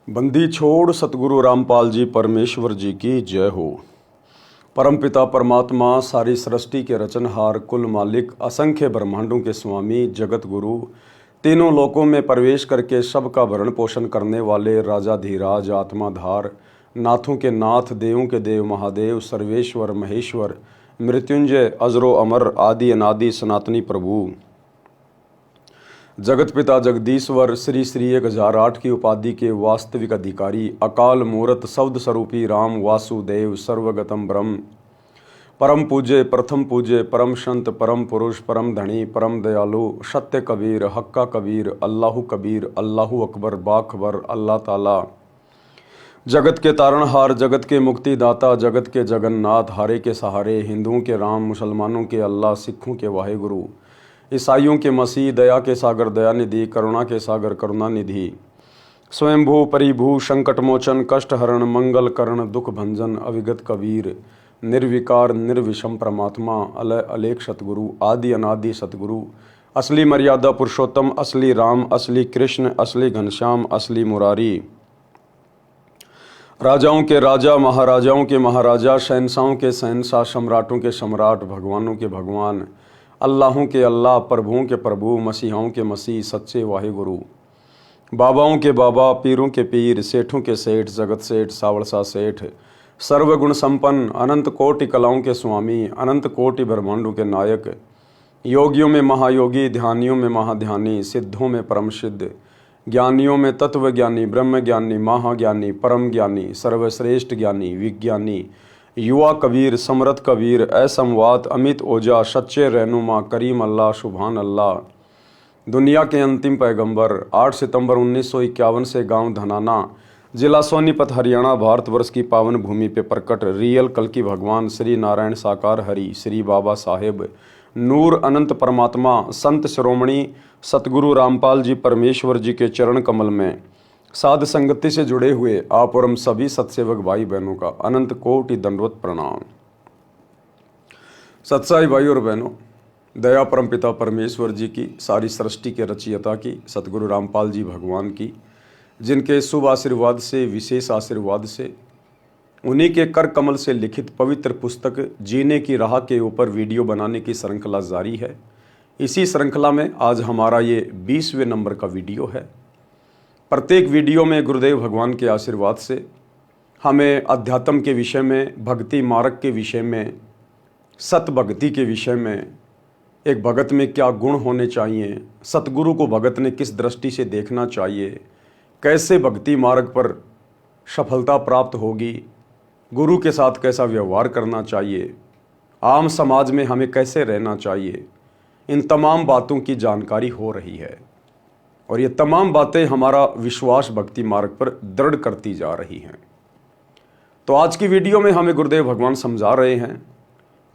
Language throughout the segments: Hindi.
बंदी छोड़ सतगुरु रामपाल जी परमेश्वर जी की जय हो। परमपिता परमात्मा सारी सृष्टि के रचनहार, कुल मालिक, असंख्य ब्रह्मांडों के स्वामी, जगत गुरु, तीनों लोकों में प्रवेश करके सबका भरण पोषण करने वाले राजाधीराज, आत्माधार, नाथों के नाथ, देवों के देव, महादेव, सर्वेश्वर, महेश्वर, मृत्युंजय, अजरो अमर, आदि अनादि सनातनी प्रभु, जगत पिता जगदीश्वर, श्री श्री 1008 की उपाधि के वास्तविक अधिकारी, अकाल मूरत शब्द स्वरूपी राम वासुदेव, सर्वगतम ब्रह्म, परम पूज्य, प्रथम पूज्य, परम संत, परम पुरुष, परम धनी, परम दयालु, सत्य कबीर, हक्का कबीर, अल्लाहु कबीर, अल्लाहु अकबर, बाखबर, अल्लाह ताला, जगत के तारणहार, जगत के मुक्तिदाता, जगत के जगन्नाथ, हारे के सहारे, हिंदुओं के राम, मुसलमानों के अल्लाह, सिखों के वाहेगुरु, ईसाइयों के मसीह, दया के सागर दयानिधि, करुणा के सागर करुणानिधि, स्वयंभू परिभू, संकट मोचन, कष्ट हरण, मंगल करण, दुख भंजन, अविगत कबीर, निर्विकार निर्विषम परमात्मा, अलय अलेख सतगुरु, आदि अनादि सतगुरु, असली मर्यादा पुरुषोत्तम, असली राम, असली कृष्ण, असली घनश्याम, असली मुरारी, राजाओं के राजा, महाराजाओं के महाराजा, शहंशाहों के शहंशाह, सम्राटों के सम्राट, भगवानों के भगवान, अल्लाहों के अल्लाह, प्रभुओं के प्रभु, मसीहाओं के मसीह, सच्चे वाहेगुरु, बाबाओं के बाबा, पीरों के पीर, सेठों के सेठ, जगत सेठ, सावड़सा सेठ, सर्वगुण संपन्न, अनंत कोटि कलाओं के स्वामी, अनंत कोटि ब्रह्मांडों के नायक, योगियों में महायोगी, ध्यानियों में महाध्यानी, सिद्धों में परम सिद्ध, ज्ञानियों में तत्व ज्ञानी, ब्रह्म ज्ञानी, महाज्ञानी, परम ज्ञानी, सर्वश्रेष्ठ ज्ञानी, विज्ञानी, युवा कबीर, समरथ कबीर, असमवात, अमित ओजा, सच्चे रहनुमा, करीम अल्लाह, सुभान अल्लाह, दुनिया के अंतिम पैगंबर, 8 सितंबर 1951 से गांव धनाना, जिला सोनीपत, हरियाणा, भारतवर्ष की पावन भूमि पे प्रकट रियल कल की भगवान श्री नारायण साकार हरि, श्री बाबा साहेब, नूर अनंत परमात्मा, संत शिरोमणि सतगुरु रामपाल जी परमेश्वर जी के चरण कमल में साध संगति से जुड़े हुए आप और हम सभी सत्सेवक भाई बहनों का अनंत कोटि दंडवत प्रणाम। सत्साई भाई और बहनों, दया परम पिता परमेश्वर जी की, सारी सृष्टि के रचयिता की, सतगुरु रामपाल जी भगवान की, जिनके शुभ आशीर्वाद से, विशेष आशीर्वाद से, उन्हीं के कर कमल से लिखित पवित्र पुस्तक जीने की राह के ऊपर वीडियो बनाने की श्रृंखला जारी है। इसी श्रृंखला में आज हमारा ये 20वें नंबर का वीडियो है। प्रत्येक वीडियो में गुरुदेव भगवान के आशीर्वाद से हमें अध्यात्म के विषय में, भक्ति मार्ग के विषय में, सत भक्ति के विषय में, एक भगत में क्या गुण होने चाहिए, सतगुरु को भगत ने किस दृष्टि से देखना चाहिए, कैसे भक्ति मार्ग पर सफलता प्राप्त होगी, गुरु के साथ कैसा व्यवहार करना चाहिए, आम समाज में हमें कैसे रहना चाहिए, इन तमाम बातों की जानकारी हो रही है और ये तमाम बातें हमारा विश्वास भक्ति मार्ग पर दृढ़ करती जा रही हैं। तो आज की वीडियो में हमें गुरुदेव भगवान समझा रहे हैं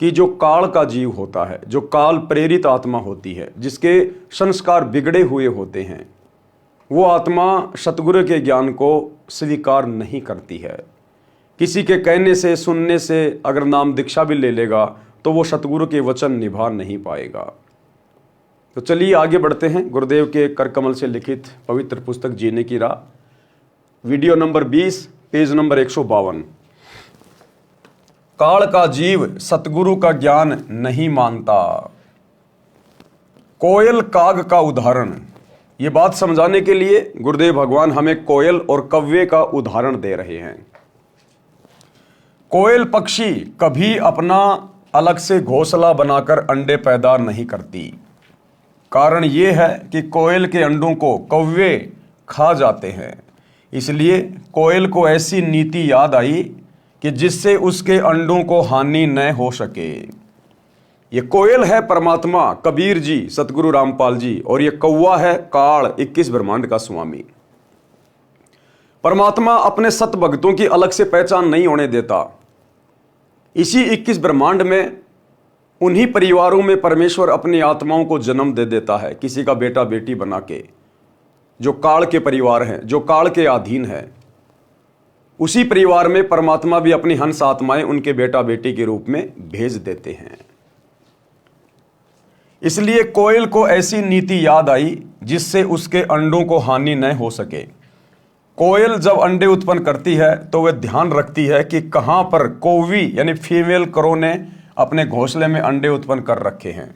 कि जो काल का जीव होता है, जो काल प्रेरित आत्मा होती है, जिसके संस्कार बिगड़े हुए होते हैं, वो आत्मा सतगुरु के ज्ञान को स्वीकार नहीं करती है। किसी के कहने से, सुनने से अगर नाम दीक्षा भी ले लेगा तो वो सतगुरु के वचन निभा नहीं पाएगा। तो चलिए आगे बढ़ते हैं गुरुदेव के कर कमल से लिखित पवित्र पुस्तक जीने की राह, वीडियो नंबर 20, पेज नंबर 152। काल का जीव सतगुरु का ज्ञान नहीं मानता। कोयल काग का उदाहरण। ये बात समझाने के लिए गुरुदेव भगवान हमें कोयल और कव्वे का उदाहरण दे रहे हैं। कोयल पक्षी कभी अपना अलग से घोंसला बनाकर अंडे पैदा नहीं करती। कारण ये है कि कोयल के अंडों को कौवे खा जाते हैं। इसलिए कोयल को ऐसी नीति याद आई कि जिससे उसके अंडों को हानि न हो सके। ये कोयल है परमात्मा कबीर जी, सतगुरु रामपाल जी, और ये कौवा है काल, 21 ब्रह्मांड का स्वामी। परमात्मा अपने सत भक्तों की अलग से पहचान नहीं होने देता। इसी 21 ब्रह्मांड में, उन्हीं परिवारों में परमेश्वर अपनी आत्माओं को जन्म दे देता है, किसी का बेटा बेटी बना के, जो काल के परिवार हैं, जो काल के अधीन है। उसी परिवार में परमात्मा भी अपनी हंस आत्माएं उनके बेटा बेटी के रूप में भेज देते हैं। इसलिए कोयल को ऐसी नीति याद आई जिससे उसके अंडों को हानि न हो सके। कोयल जब अंडे उत्पन्न करती है तो वह ध्यान रखती है कि कहां पर कौवी यानी फीमेल क्रो ने अपने घोंसले में अंडे उत्पन्न कर रखे हैं।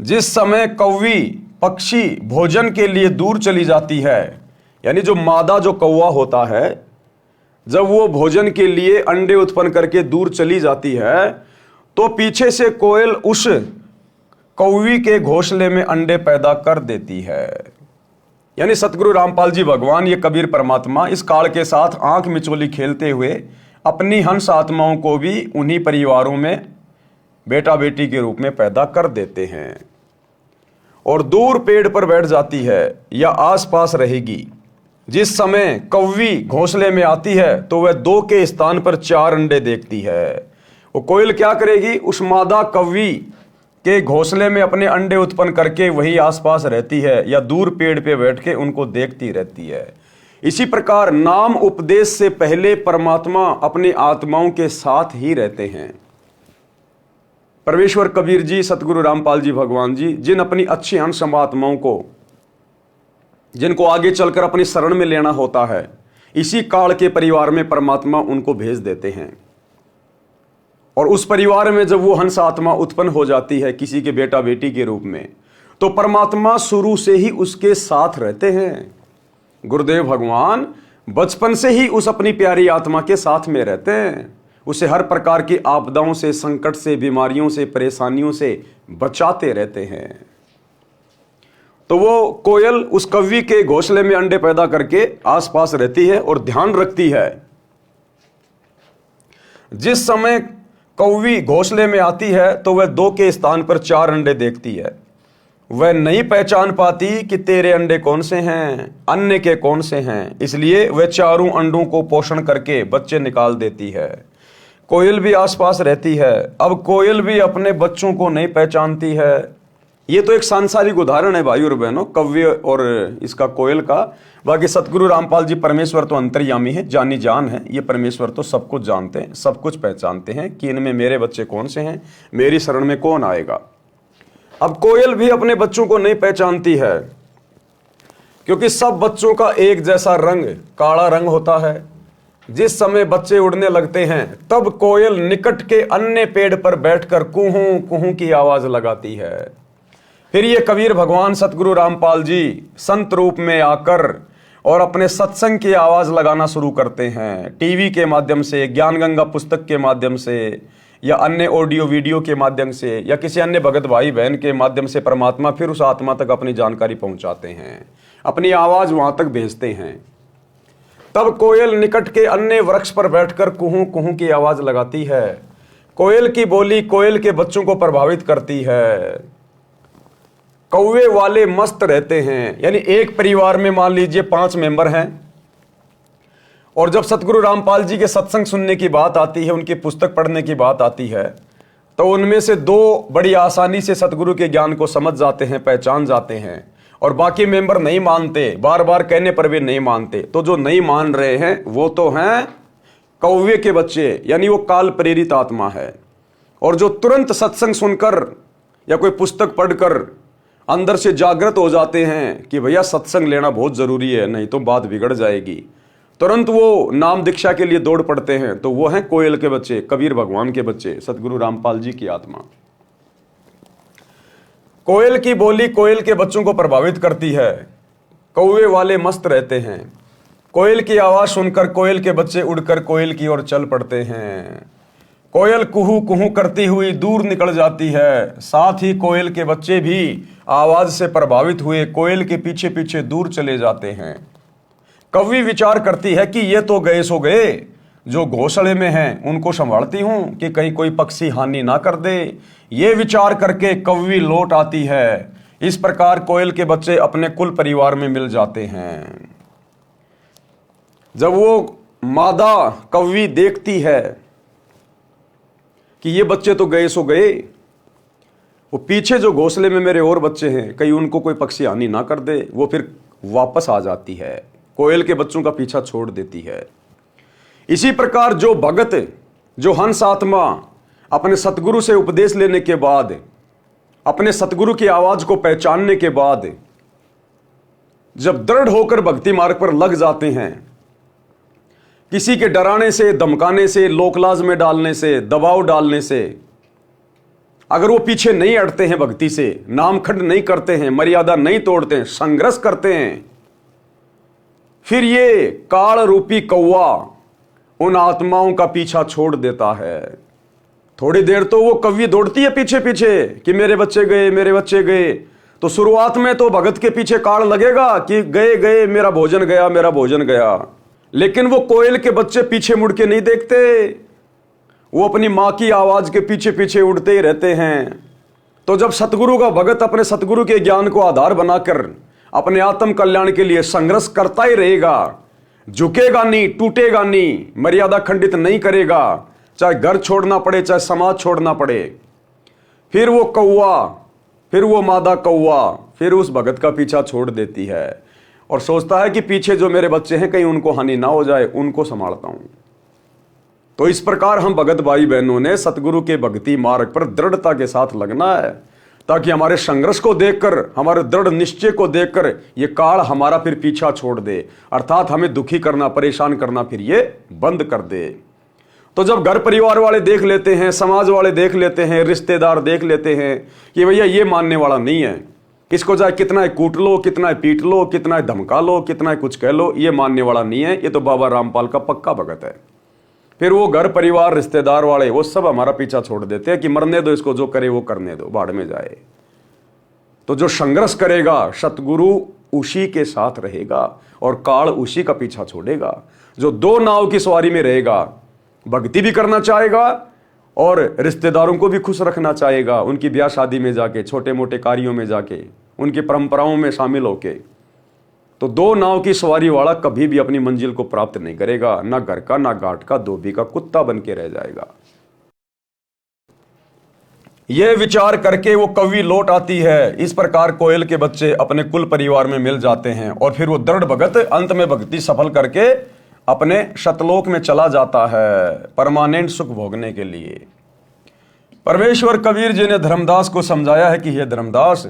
जिस समय कौवी पक्षी भोजन के लिए दूर चली जाती है, यानी जो मादा जो कौवा होता है, जब वो भोजन के लिए अंडे उत्पन्न करके दूर चली जाती है तो पीछे से कोयल उस कौवी के घोंसले में अंडे पैदा कर देती है। यानी सतगुरु रामपाल जी भगवान, ये कबीर परमात्मा इस काल के साथ आंख मिचोली खेलते हुए अपनी हंस आत्माओं को भी उन्हीं परिवारों में बेटा बेटी के रूप में पैदा कर देते हैं और दूर पेड़ पर बैठ जाती है या आसपास रहेगी। जिस समय कौवी घोंसले में आती है तो वह 2 के स्थान पर 4 अंडे देखती है। वो कोयल क्या करेगी, उस मादा कौवी के घोंसले में अपने अंडे उत्पन्न करके वही आसपास रहती है या दूर पेड़ पे बैठ के उनको देखती रहती है। इसी प्रकार नाम उपदेश से पहले परमात्मा अपनी आत्माओं के साथ ही रहते हैं। परमेश्वर कबीर जी, सतगुरु रामपाल जी भगवान जी, जिन अपनी अच्छी अंश आत्माओं को, जिनको आगे चलकर अपनी शरण में लेना होता है, इसी काल के परिवार में परमात्मा उनको भेज देते हैं। और उस परिवार में जब वो हंस आत्मा उत्पन्न हो जाती है किसी के बेटा बेटी के रूप में, तो परमात्मा शुरू से ही उसके साथ रहते हैं। गुरुदेव भगवान बचपन से ही उस अपनी प्यारी आत्मा के साथ में रहते हैं, उसे हर प्रकार की आपदाओं से, संकट से, बीमारियों से, परेशानियों से बचाते रहते हैं। तो वो कोयल उस कौवी के घोंसले में अंडे पैदा करके आसपास रहती है और ध्यान रखती है। जिस समय कौवी घोंसले में आती है तो वह 2 के स्थान पर 4 अंडे देखती है। वह नहीं पहचान पाती कि तेरे अंडे कौन से हैं, अन्य के कौन से हैं, इसलिए वह चारों अंडों को पोषण करके बच्चे निकाल देती है। कोयल भी आसपास रहती है। अब कोयल भी अपने बच्चों को नहीं पहचानती है। ये तो एक सांसारिक उदाहरण है भाई और बहनों, कव्य और इसका कोयल का। बाकी सतगुरु रामपाल जी परमेश्वर तो अंतर्यामी है, जानी जान है। ये परमेश्वर तो सब कुछ जानते हैं, सब कुछ पहचानते हैं कि इनमें मेरे बच्चे कौन से हैं, मेरी शरण में कौन आएगा। अब कोयल भी अपने बच्चों को नहीं पहचानती है, क्योंकि सब बच्चों का एक जैसा रंग काला रंग होता है। जिस समय बच्चे उड़ने लगते हैं तब कोयल निकट के अन्य पेड़ पर बैठकर कुहू कुहू की आवाज लगाती है। फिर ये कबीर भगवान सतगुरु रामपाल जी संत रूप में आकर और अपने सत्संग की आवाज लगाना शुरू करते हैं। टीवी के माध्यम से, ज्ञान गंगा पुस्तक के माध्यम से, या अन्य ऑडियो वीडियो के माध्यम से, या किसी अन्य भगत भाई बहन के माध्यम से परमात्मा फिर उस आत्मा तक अपनी जानकारी पहुंचाते हैं, अपनी आवाज वहां तक भेजते हैं। तब कोयल निकट के अन्य वृक्ष पर बैठकर कुहू कुहू की आवाज लगाती है। कोयल की बोली कोयल के बच्चों को प्रभावित करती है। कौवे वाले मस्त रहते हैं। यानी एक परिवार में मान लीजिए 5 मेंबर हैं, और जब सतगुरु रामपाल जी के सत्संग सुनने की बात आती है, उनकी पुस्तक पढ़ने की बात आती है, तो उनमें से 2 बड़ी आसानी से सतगुरु के ज्ञान को समझ जाते हैं, पहचान जाते हैं, और बाकी मेंबर नहीं मानते, बार बार कहने पर भी नहीं मानते। तो जो नहीं मान रहे हैं वो तो हैं कौवे के बच्चे, यानी वो काल प्रेरित आत्मा है। और जो तुरंत सत्संग सुनकर या कोई पुस्तक पढ़कर अंदर से जागृत हो जाते हैं कि भैया सत्संग लेना बहुत जरूरी है, नहीं तो बात बिगड़ जाएगी, तुरंत वो नाम दीक्षा के लिए दौड़ पड़ते हैं। तो वो हैं कोयल के बच्चे, कबीर भगवान के बच्चे, सतगुरु रामपाल जी की आत्मा। कोयल की बोली कोयल के बच्चों को प्रभावित करती है। कौवे वाले मस्त रहते हैं। कोयल की आवाज सुनकर कोयल के बच्चे उड़कर कोयल की ओर चल पड़ते हैं। कोयल कुहू कुहू करती हुई दूर निकल जाती है। साथ ही कोयल के बच्चे भी आवाज से प्रभावित हुए कोयल के पीछे पीछे दूर चले जाते हैं। कौवी विचार करती है कि ये तो गए सो गए, जो घोंसले में हैं उनको संभालती हूं कि कहीं कोई पक्षी हानि ना कर दे। ये विचार करके कौवी लौट आती है। इस प्रकार कोयल के बच्चे अपने कुल परिवार में मिल जाते हैं। जब वो मादा कौवी देखती है कि ये बच्चे तो गए सो गए, वो पीछे जो घोंसले में मेरे और बच्चे हैं कहीं उनको कोई पक्षी हानि ना कर दे, वो फिर वापस आ जाती है, कोयल के बच्चों का पीछा छोड़ देती है। इसी प्रकार जो भगत, जो हंस आत्मा अपने सतगुरु से उपदेश लेने के बाद, अपने सतगुरु की आवाज को पहचानने के बाद जब दृढ़ होकर भक्ति मार्ग पर लग जाते हैं, किसी के डराने से, धमकाने से, लोकलाज में डालने से, दबाव डालने से अगर वो पीछे नहीं हटते हैं, भक्ति से नामखंड नहीं करते हैं, मर्यादा नहीं तोड़ते हैं, संघर्ष करते हैं, फिर ये काल रूपी कौवा उन आत्माओं का पीछा छोड़ देता है। थोड़ी देर तो वो कौवी दौड़ती है पीछे पीछे कि मेरे बच्चे गए, मेरे बच्चे गए। तो शुरुआत में तो भगत के पीछे काल लगेगा कि गए गए, मेरा भोजन गया, मेरा भोजन गया। लेकिन वो कोयल के बच्चे पीछे मुड़ के नहीं देखते, वो अपनी मां की आवाज के पीछे पीछे उड़ते ही रहते हैं। तो जब सतगुरु का भगत अपने सतगुरु के ज्ञान को आधार बनाकर अपने आत्म कल्याण के लिए संघर्ष करता ही रहेगा, झुकेगा नहीं, टूटेगा नहीं, मर्यादा खंडित नहीं करेगा, चाहे घर छोड़ना पड़े, चाहे समाज छोड़ना पड़े, फिर वो कौवा, फिर वो मादा कौवा फिर उस भगत का पीछा छोड़ देती है और सोचता है कि पीछे जो मेरे बच्चे हैं कहीं उनको हानि ना हो जाए, उनको संभालता हूं। तो इस प्रकार हम भगत भाई बहनों ने सतगुरु के भक्ति मार्ग पर दृढ़ता के साथ लगना है, ताकि हमारे संघर्ष को देखकर, हमारे दृढ़ निश्चय को देखकर ये काल हमारा फिर पीछा छोड़ दे, अर्थात हमें दुखी करना, परेशान करना फिर ये बंद कर दे। तो जब घर परिवार वाले देख लेते हैं, समाज वाले देख लेते हैं, रिश्तेदार देख लेते हैं कि भैया ये मानने वाला नहीं है, इसको चाहे कितना कूट लो, कितना पीट लो, कितना धमका लो, कितना कुछ कह लो, ये मानने वाला नहीं है, ये तो बाबा रामपाल का पक्का भगत है, फिर वो घर परिवार रिश्तेदार वाले वो सब हमारा पीछा छोड़ देते हैं कि मरने दो इसको, जो करे वो करने दो, भाड़ में जाए। तो जो संघर्ष करेगा सतगुरु उसी के साथ रहेगा और काल उसी का पीछा छोड़ेगा। जो दो नाव की सवारी में रहेगा, भक्ति भी करना चाहेगा और रिश्तेदारों को भी खुश रखना चाहेगा, उनकी ब्याह शादी में जाके, छोटे मोटे कार्यों में जाके, उनकी परंपराओं में शामिल होके, तो दो नाव की सवारी वाला कभी भी अपनी मंजिल को प्राप्त नहीं करेगा, ना घर का, ना घाट का, धोबी का कुत्ता बन के रह जाएगा। यह विचार करके वो कवि लौट आती है। इस प्रकार कोयल के बच्चे अपने कुल परिवार में मिल जाते हैं और फिर वो दृढ़ भगत अंत में भक्ति सफल करके अपने शतलोक में चला जाता है परमानेंट सुख भोगने के लिए। परमेश्वर कबीर जी ने धर्मदास को समझाया है कि हे धर्मदास,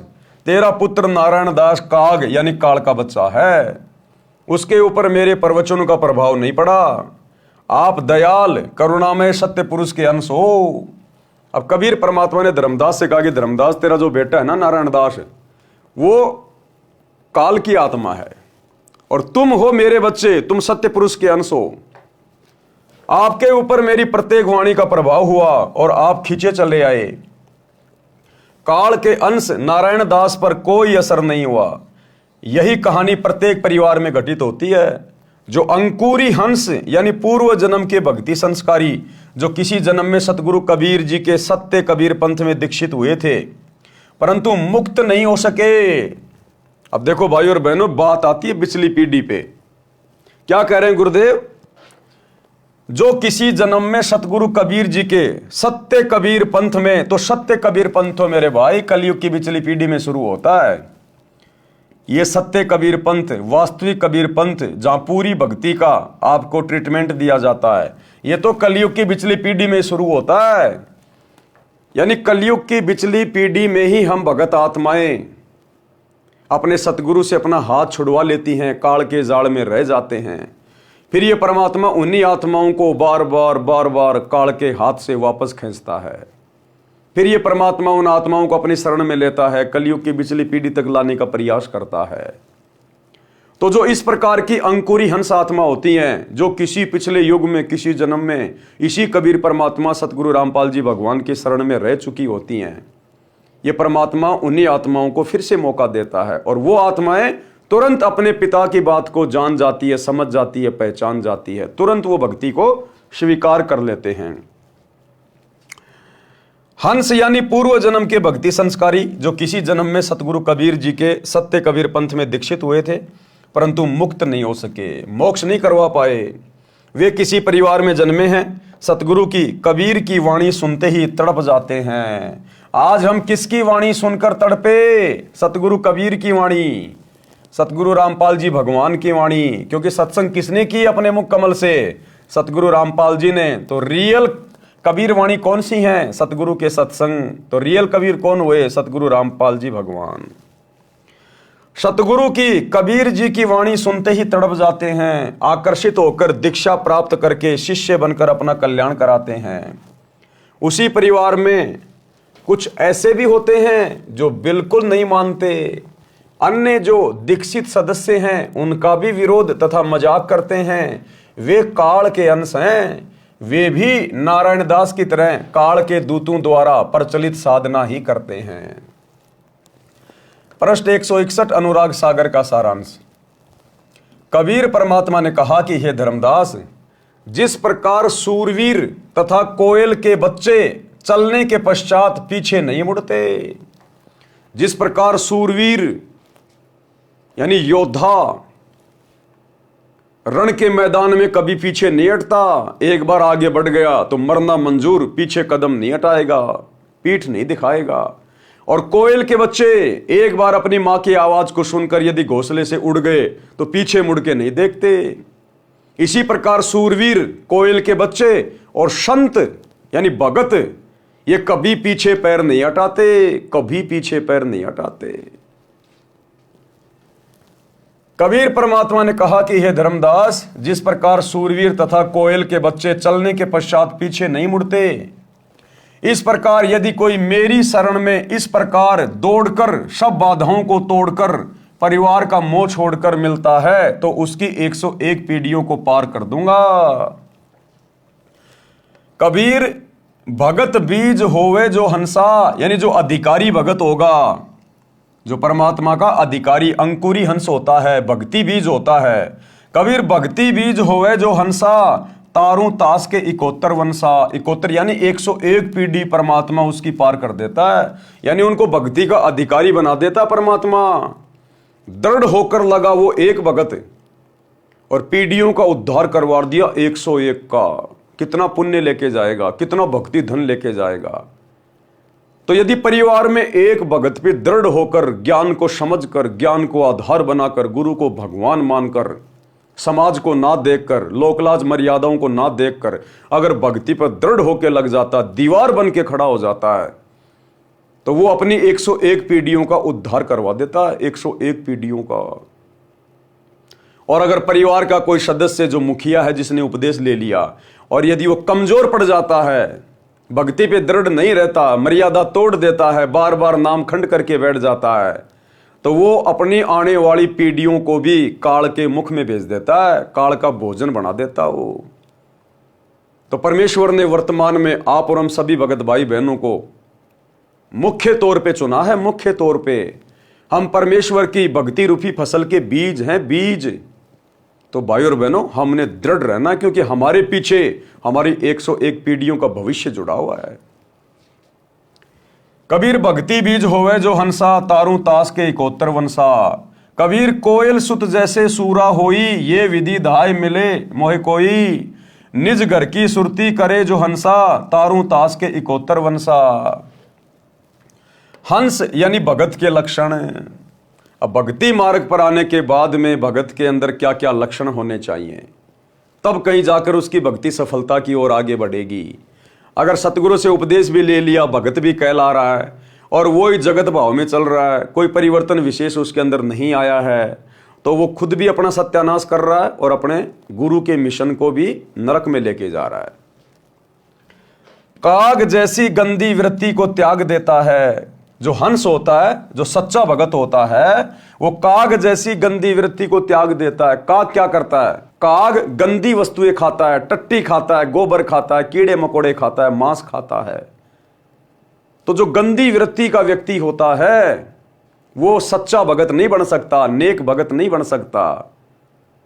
तेरा पुत्र नारायण दास काग यानी काल का बच्चा है, उसके ऊपर मेरे प्रवचनों का प्रभाव नहीं पड़ा। आप दयाल करुणामय सत्य पुरुष के अंश हो। अब कबीर परमात्मा ने धर्मदास से कहा कि धर्मदास, तेरा जो बेटा है ना नारायण दास, वो काल की आत्मा है और तुम हो मेरे बच्चे, तुम सत्य पुरुष के अंश हो। आपके ऊपर मेरी प्रत्येक वाणी का प्रभाव हुआ और आप खींचे चले आए। काल के अंश नारायण दास पर कोई असर नहीं हुआ। यही कहानी प्रत्येक परिवार में घटित होती है। जो अंकुरी हंस यानी पूर्व जन्म के भक्ति संस्कारी, जो किसी जन्म में सतगुरु कबीर जी के सत्य कबीर पंथ में दीक्षित हुए थे परंतु मुक्त नहीं हो सके। अब देखो भाई और बहनों, बात आती है पिछली पीढ़ी पे। क्या कह रहे हैं गुरुदेव? जो किसी जन्म में सतगुरु कबीर जी के सत्य कबीर पंथ में, तो सत्य कबीर पंथ तो मेरे भाई कलयुग की पिछली पीढ़ी में शुरू होता है। ये सत्य कबीर पंथ, वास्तविक कबीर पंथ, जहां पूरी भक्ति का आपको ट्रीटमेंट दिया जाता है, ये तो कलयुग की पिछली पीढ़ी में शुरू होता है। यानी कलयुग की पिछली पीढ़ी में ही हम भगत आत्माएं अपने सतगुरु से अपना हाथ छुड़वा लेती हैं, काल के जाल में रह जाते हैं। फिर ये परमात्मा उन्हीं आत्माओं को बार बार काल के हाथ से वापस खींचता है। फिर ये परमात्मा उन आत्माओं को अपनी शरण में लेता है, कलयुग की पिछली पीढ़ी तक लाने का प्रयास करता है। तो जो इस प्रकार की अंकुरी हंस आत्मा होती हैं, जो किसी पिछले युग में, किसी जन्म में इसी कबीर परमात्मा सतगुरु रामपाल जी भगवान की शरण में रह चुकी होती हैं, ये परमात्मा उन्हीं आत्माओं को फिर से मौका देता है और वो आत्माएं तुरंत अपने पिता की बात को जान जाती है, समझ जाती है, पहचान जाती है, तुरंत वो भक्ति को स्वीकार कर लेते हैं। हंस यानी पूर्व जन्म के भक्ति संस्कारी, जो किसी जन्म में सतगुरु कबीर जी के सत्य कबीर पंथ में दीक्षित हुए थे परंतु मुक्त नहीं हो सके, मोक्ष नहीं करवा पाए। वे किसी परिवार में जन्मे हैं, सतगुरु की कबीर की वाणी सुनते ही तड़प जाते हैं। आज हम किसकी वाणी सुनकर तड़पे? सतगुरु कबीर की वाणी, सतगुरु रामपाल जी भगवान की वाणी। क्योंकि सत्संग किसने की अपने मुख कमल से? सतगुरु रामपाल जी ने। तो रियल कबीर वाणी कौन सी है? सतगुरु के सत्संग। तो रियल कबीर कौन हुए? सतगुरु रामपाल जी भगवान। सतगुरु की, कबीर जी की वाणी सुनते ही तड़प जाते हैं, आकर्षित होकर दीक्षा प्राप्त करके शिष्य बनकर अपना कल्याण कराते हैं। उसी परिवार में कुछ ऐसे भी होते हैं जो बिल्कुल नहीं मानते, अन्य जो दीक्षित सदस्य हैं उनका भी विरोध तथा मजाक करते हैं। वे काल के अंश हैं, वे भी नारायण दास की तरह काल के दूतों द्वारा प्रचलित साधना ही करते हैं। पृष्ठ 161 अनुराग सागर का सारांश। कबीर परमात्मा ने कहा कि हे धर्मदास, जिस प्रकार सूरवीर तथा कोयल के बच्चे चलने के पश्चात पीछे नहीं मुड़ते, जिस प्रकार सूरवीर यानी योद्धा रण के मैदान में कभी पीछे नहीं हटता, एक बार आगे बढ़ गया तो मरना मंजूर, पीछे कदम नहीं हटाएगा, पीठ नहीं दिखाएगा। और कोयल के बच्चे एक बार अपनी मां की आवाज को सुनकर यदि घोंसले से उड़ गए तो पीछे मुड़ के नहीं देखते। इसी प्रकार सूरवीर, कोयल के बच्चे और संत यानी भगत ये कभी पीछे पैर नहीं हटाते, कभी पीछे पैर नहीं हटाते। कबीर परमात्मा ने कहा कि हे धर्मदास, जिस प्रकार सूरवीर तथा कोयल के बच्चे चलने के पश्चात पीछे नहीं मुड़ते, इस प्रकार यदि कोई मेरी शरण में इस प्रकार दौड़कर सब बाधाओं को तोड़कर परिवार का मोह छोड़कर मिलता है तो उसकी 101 पीढ़ियों को पार कर दूंगा। कबीर भगत बीज होवे जो हंसा, यानी जो अधिकारी भगत होगा, जो परमात्मा का अधिकारी अंकुरी हंस होता है, भक्ति बीज होता है। कबीर भक्ति बीज होवे जो हंसा, तारू तास के 71 वंशा। 71 यानी 101 पीढ़ी परमात्मा उसकी पार कर देता है, यानी उनको भक्ति का अधिकारी बना देता परमात्मा। दृढ़ होकर लगा वो एक भगत और पीढ़ियों का उद्धार करवा दिया 101 का। कितना पुण्य लेके जाएगा, कितना भक्ति धन लेके जाएगा। तो यदि परिवार में एक भगत पे दृढ़ होकर ज्ञान को समझकर, ज्ञान को आधार बनाकर, गुरु को भगवान मानकर, समाज को ना देखकर, लोकलाज मर्यादाओं को ना देखकर अगर भक्ति पर दृढ़ होकर लग जाता, दीवार बन के खड़ा हो जाता है, तो वो अपनी 101 पीढ़ियों का उद्धार करवा देता है, 101 पीढ़ियों का। और अगर परिवार का कोई सदस्य जो मुखिया है, जिसने उपदेश ले लिया, और यदि वो कमजोर पड़ जाता है, भक्ति पे दृढ़ नहीं रहता, मर्यादा तोड़ देता है, बार बार नाम खंड करके बैठ जाता है, तो वो अपनी आने वाली पीढ़ियों को भी काल के मुख में भेज देता है, काल का भोजन बना देता वो। तो परमेश्वर ने वर्तमान में आप और हम सभी भगत भाई बहनों को मुख्य तौर पे चुना है। मुख्य तौर पे हम परमेश्वर की भक्ति रूपी फसल के बीज हैं, बीज। तो भाई और बहनों, हमने दृढ़ रहना, क्योंकि हमारे पीछे हमारी 101 पीढ़ियों का भविष्य जुड़ा हुआ है। कबीर भक्ति बीज होवे जो हंसा, तारू तास के 71 वंशा। कबीर कोयल सुत जैसे सूरा होई, ये विधि धाय मिले मोहे कोई। निज घर की सुरती करे जो हंसा, तारू तास के 71 वंशा। हंस यानी भगत के लक्षण। अब भक्ति मार्ग पर आने के बाद में भगत के अंदर क्या क्या लक्षण होने चाहिए, तब कहीं जाकर उसकी भक्ति सफलता की ओर आगे बढ़ेगी। अगर सतगुरु से उपदेश भी ले लिया, भगत भी कहला रहा है और वो ही जगत भाव में चल रहा है, कोई परिवर्तन विशेष उसके अंदर नहीं आया है, तो वो खुद भी अपना सत्यानाश कर रहा है और अपने गुरु के मिशन को भी नरक में लेके जा रहा है। काग जैसी गंदी वृत्ति को त्याग देता है। जो हंस होता है, जो सच्चा भगत होता है, वो काग जैसी गंदी वृत्ति को त्याग देता है। काग क्या करता है? काग गंदी वस्तुएं खाता है, टट्टी खाता है, गोबर खाता है, कीड़े मकोड़े खाता है, मांस खाता है। तो जो गंदी वृत्ति का व्यक्ति होता है वो सच्चा भगत नहीं बन सकता, नेक भगत नहीं बन सकता।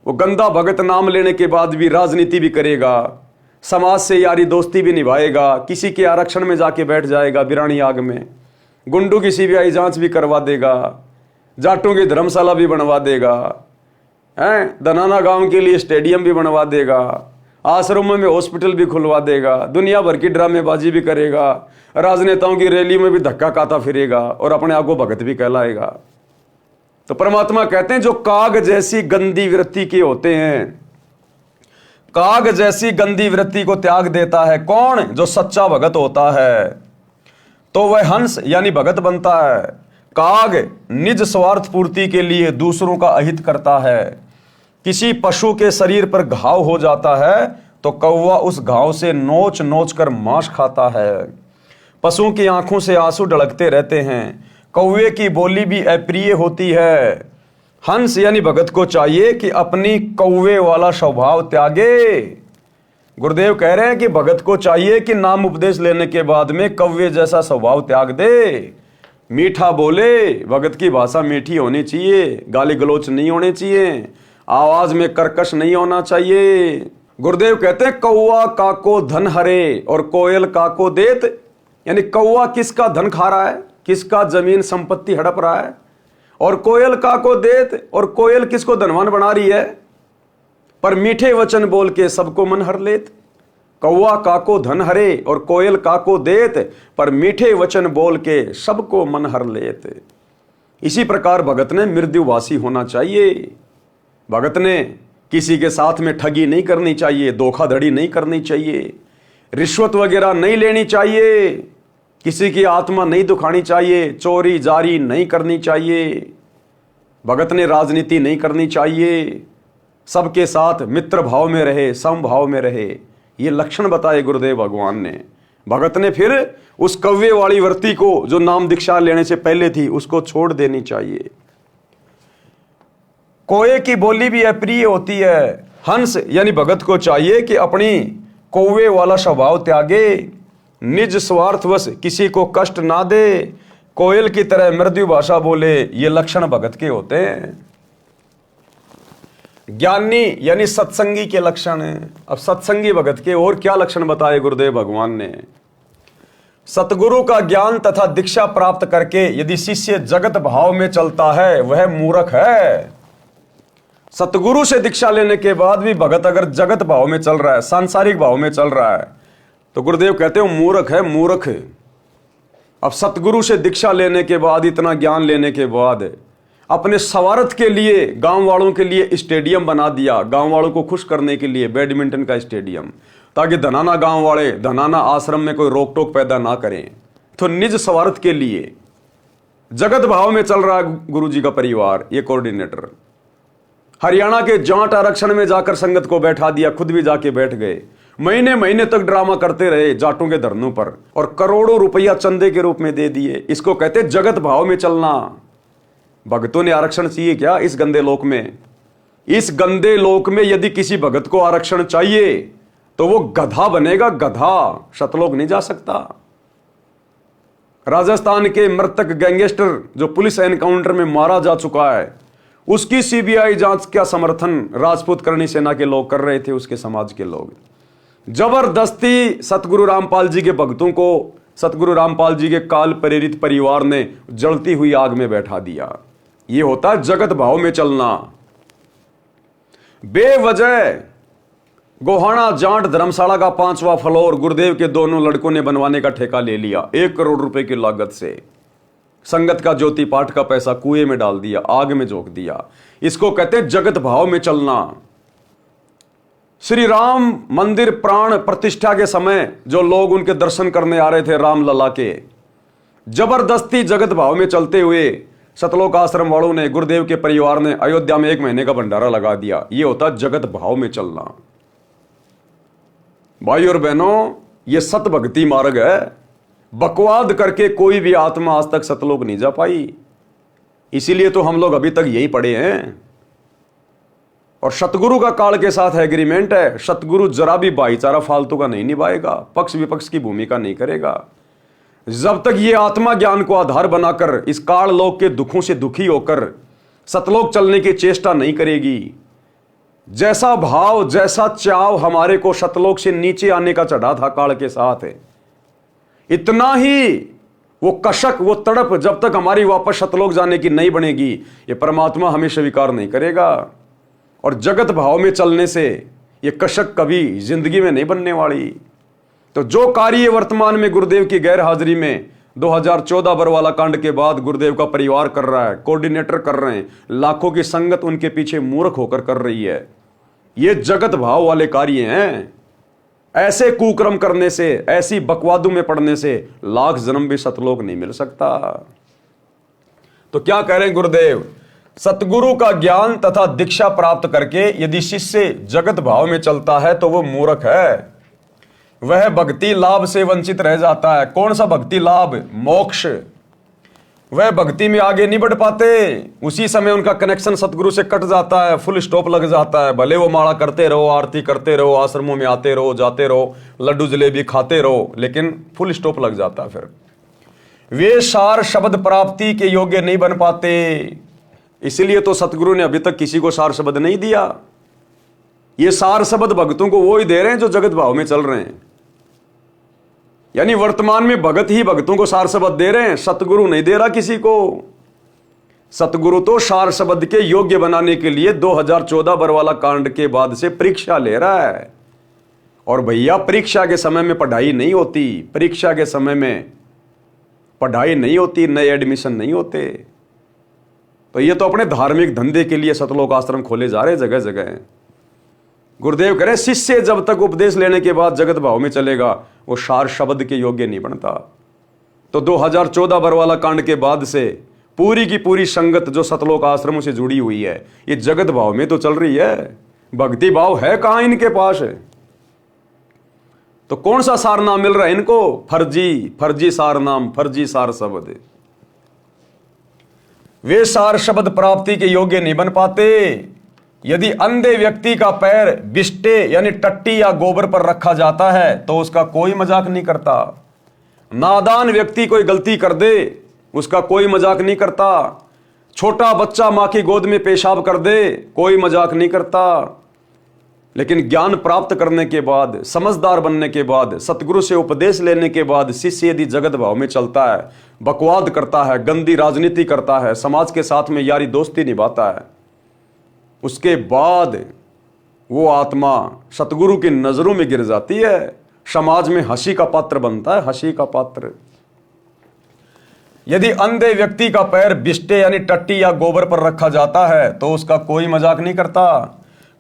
वो गंदा भगत नाम लेने के बाद भी राजनीति भी करेगा, समाज से यारी दोस्ती भी निभाएगा, किसी के आरक्षण में जाके बैठ जाएगा बिरानी आग में, गुंडों की सीबीआई जांच भी करवा देगा, जाटों की धर्मशाला भी बनवा देगा, हैं दनाना गांव के लिए स्टेडियम भी बनवा देगा, आश्रमों में हॉस्पिटल भी खुलवा देगा, दुनिया भर की ड्रामेबाजी भी करेगा, राजनेताओं की रैली में भी धक्का खाता फिरेगा और अपने आप को भगत भी कहलाएगा। तो परमात्मा कहते हैं जो काग जैसी गंदी वृत्ति के होते हैं, काग जैसी गंदी वृत्ति को त्याग देता है कौन? जो सच्चा भगत होता है। तो वह हंस यानी भगत बनता है। काग निज स्वार्थ पूर्ति के लिए दूसरों का अहित करता है। किसी पशु के शरीर पर घाव हो जाता है तो कौवा उस घाव से नोच नोच कर मांस खाता है। पशुओं की आंखों से आंसू ढलकते रहते हैं, कौवे की बोली भी अप्रिय होती है। हंस यानी भगत को चाहिए कि अपनी कौवे वाला स्वभाव त्यागे। गुरुदेव कह रहे हैं कि भगत को चाहिए कि नाम उपदेश लेने के बाद में कौवे जैसा स्वभाव त्याग दे, मीठा बोले। भगत की भाषा मीठी होनी चाहिए, गाली गलोच नहीं होने चाहिए, आवाज में कर्कश नहीं होना चाहिए। गुरुदेव कहते हैं कौवा काको धन हरे और कोयल काको देत, यानी कौवा किसका धन खा रहा है, किसका जमीन संपत्ति हड़प रहा है, और कोयल काको देत, और कोयल किसको धनवान बना रही है, पर मीठे वचन बोल के सबको मन हर लेत। कौवा काको धन हरे और कोयल काको देत, पर मीठे वचन बोल के सबको मन हर लेत। इसी प्रकार भगत ने मृदुभाषी होना चाहिए। भगत ने किसी के साथ में ठगी नहीं करनी चाहिए, धोखाधड़ी नहीं करनी चाहिए, रिश्वत वगैरह नहीं लेनी चाहिए, किसी की आत्मा नहीं दुखानी चाहिए, चोरी जारी नहीं करनी चाहिए। भगत ने राजनीति नहीं करनी चाहिए, सबके साथ मित्र भाव में रहे, समभाव में रहे। ये लक्षण बताए गुरुदेव भगवान ने। भगत ने फिर उस कव्य वाली वृत्ति को जो नाम दीक्षा लेने से पहले थी उसको छोड़ देनी चाहिए। कोए की बोली भी अप्रिय होती है। हंस यानी भगत को चाहिए कि अपनी कौवे वाला स्वभाव त्यागे, निज स्वार्थवश किसी को कष्ट ना दे, कोयल की तरह मृदु भाषा बोले। ये लक्षण भगत के होते हैं। ज्ञानी यानी सत्संगी के लक्षण हैं। अब सत्संगी भगत के और क्या लक्षण बताए गुरुदेव भगवान ने। सतगुरु का ज्ञान तथा दीक्षा प्राप्त करके यदि शिष्य जगत भाव में चलता है वह मूर्ख है। सतगुरु से दीक्षा लेने के बाद भी भगत अगर जगत भाव में चल रहा है, सांसारिक भाव में चल रहा है, तो गुरुदेव कहते हैं मूर्ख है, मूर्ख। अब सतगुरु से दीक्षा लेने के बाद, इतना ज्ञान लेने के बाद अपने स्वार्थ के लिए गांव वालों के लिए स्टेडियम बना दिया, गांव वालों को खुश करने के लिए बैडमिंटन का स्टेडियम, ताकि धनाना गांव वाले धनाना आश्रम में कोई रोक टोक पैदा ना करें। तो निज स्वार्थ के लिए जगत भाव में चल रहा है गुरु जी का परिवार। ये कोऑर्डिनेटर हरियाणा के जाट आरक्षण में जाकर संगत को बैठा दिया, खुद भी जाके बैठ गए, महीने महीने तक ड्रामा करते रहे जाटों के धरनों पर, और करोड़ों रुपया चंदे के रूप में दे दिए। इसको कहते जगत भाव में चलना। भगतों ने आरक्षण चाहिए क्या इस गंदे लोक में? इस गंदे लोक में यदि किसी भगत को आरक्षण चाहिए तो वो गधा बनेगा, गधा। सतलोक नहीं जा सकता। राजस्थान के मृतक गैंगस्टर जो पुलिस एनकाउंटर में मारा जा चुका है, उसकी सीबीआई जांच का समर्थन राजपूत करणी सेना के लोग कर रहे थे, उसके समाज के लोग। जबरदस्ती सतगुरु रामपाल जी के भक्तों को सतगुरु रामपाल जी के काल प्रेरित परिवार ने जलती हुई आग में बैठा दिया। यह होता है जगत भाव में चलना। बेवजह गोहाना जाट धर्मशाला का 5वां फ्लोर गुरुदेव के दोनों लड़कों ने बनवाने का ठेका ले लिया 1 करोड़ रुपए की लागत से। संगत का ज्योति पाठ का पैसा कुएं में डाल दिया, आग में झोंक दिया। इसको कहते हैं जगत भाव में चलना। श्री राम मंदिर प्राण प्रतिष्ठा के समय जो लोग उनके दर्शन करने आ रहे थे राम लला के, जबरदस्ती जगत भाव में चलते हुए सतलोक आश्रम वालों ने, गुरुदेव के परिवार ने अयोध्या में 1 महीने का भंडारा लगा दिया। यह होता जगत भाव में चलना। भाई और बहनों, यह सत भक्ति मार्ग है। बकवाद करके कोई भी आत्मा आज तक सतलोक नहीं जा पाई। इसीलिए तो हम लोग अभी तक यही पड़े हैं। और सतगुरु का काल के साथ एग्रीमेंट है, सतगुरु जरा भी भाईचारा फालतू का नहीं निभाएगा, पक्ष विपक्ष की भूमिका नहीं करेगा। जब तक ये आत्मा ज्ञान को आधार बनाकर इस काल लोक के दुखों से दुखी होकर सतलोक चलने की चेष्टा नहीं करेगी, जैसा भाव जैसा चाव हमारे को सतलोक से नीचे आने का चढ़ा था काल के साथ है, इतना ही वो कशक, वो तड़प जब तक हमारी वापस सतलोक जाने की नहीं बनेगी, ये परमात्मा हमें स्वीकार नहीं करेगा। और जगत भाव में चलने से ये कशक कभी जिंदगी में नहीं बनने वाली। तो जो कार्य वर्तमान में गुरुदेव की गैर हाजिरी में 2014 बरवाला कांड के बाद गुरुदेव का परिवार कर रहा है, कोऑर्डिनेटर कर रहे हैं, लाखों की संगत उनके पीछे मूर्ख होकर कर रही है, ये जगत भाव वाले कार्य हैं। ऐसे कुकर्म करने से, ऐसी बकवादों में पड़ने से लाख जन्म भी सतलोक नहीं मिल सकता। तो क्या कह रहे हैं गुरुदेव, सतगुरु का ज्ञान तथा दीक्षा प्राप्त करके यदि शिष्य जगत भाव में चलता है तो वो मूर्ख है, वह भक्ति लाभ से वंचित रह जाता है। कौन सा भक्ति लाभ? मोक्ष। वह भक्ति में आगे नहीं बढ़ पाते, उसी समय उनका कनेक्शन सतगुरु से कट जाता है, फुल स्टॉप लग जाता है। भले वो माला करते रहो, आरती करते रहो, आश्रमों में आते रहो, जाते रहो, लड्डू जलेबी खाते रहो, लेकिन फुल स्टॉप लग जाता है। फिर वे सार शब्द प्राप्ति के योग्य नहीं बन पाते। इसलिए तो सतगुरु ने अभी तक किसी को सार शब्द नहीं दिया। ये सार शब्द भक्तों को वो ही दे रहे हैं जो जगत भाव में चल रहे हैं। यानी वर्तमान में भगत ही भक्तों को सार शब्द दे रहे हैं, सतगुरु नहीं दे रहा किसी को। सतगुरु तो सार शब्द के योग्य बनाने के लिए 2014 बरवाला कांड के बाद से परीक्षा ले रहा है। और भैया परीक्षा के समय में पढ़ाई नहीं होती, परीक्षा के समय में पढ़ाई नहीं होती, नए एडमिशन नहीं होते। तो ये तो अपने धार्मिक धंधे के लिए सतलोक आश्रम खोले जा रहे जगह जगह। गुरुदेव कह रहे शिष्य जब तक उपदेश लेने के बाद जगत भाव में चलेगा वो सार शब्द के योग्य नहीं बनता। तो 2014 बरवाला कांड के बाद से पूरी की पूरी संगत जो सतलोक आश्रमों से जुड़ी हुई है ये जगत भाव में तो चल रही है, भक्ति भाव है कहां इनके पास है। तो कौन सा सार नाम मिल रहा है इनको? फर्जी, फर्जी सार नाम, फर्जी सार शब्द। वे सार शब्द प्राप्ति के योग्य नहीं बन पाते। यदि अंधे व्यक्ति का पैर बिस्टे यानी टट्टी या गोबर पर रखा जाता है तो उसका कोई मजाक नहीं करता। नादान व्यक्ति कोई गलती कर दे उसका कोई मजाक नहीं करता। छोटा बच्चा मां की गोद में पेशाब कर दे कोई मजाक नहीं करता। लेकिन ज्ञान प्राप्त करने के बाद, समझदार बनने के बाद, सतगुरु से उपदेश लेने के बाद शिष्य यदि जगत भाव में चलता है, बकवाद करता है, गंदी राजनीति करता है, समाज के साथ में यारी दोस्ती निभाता है, उसके बाद वो आत्मा सतगुरु की नजरों में गिर जाती है, समाज में हंसी का पात्र बनता है, हंसी का पात्र। यदि अंधे व्यक्ति का पैर बिस्टे यानी टट्टी या गोबर पर रखा जाता है तो उसका कोई मजाक नहीं करता,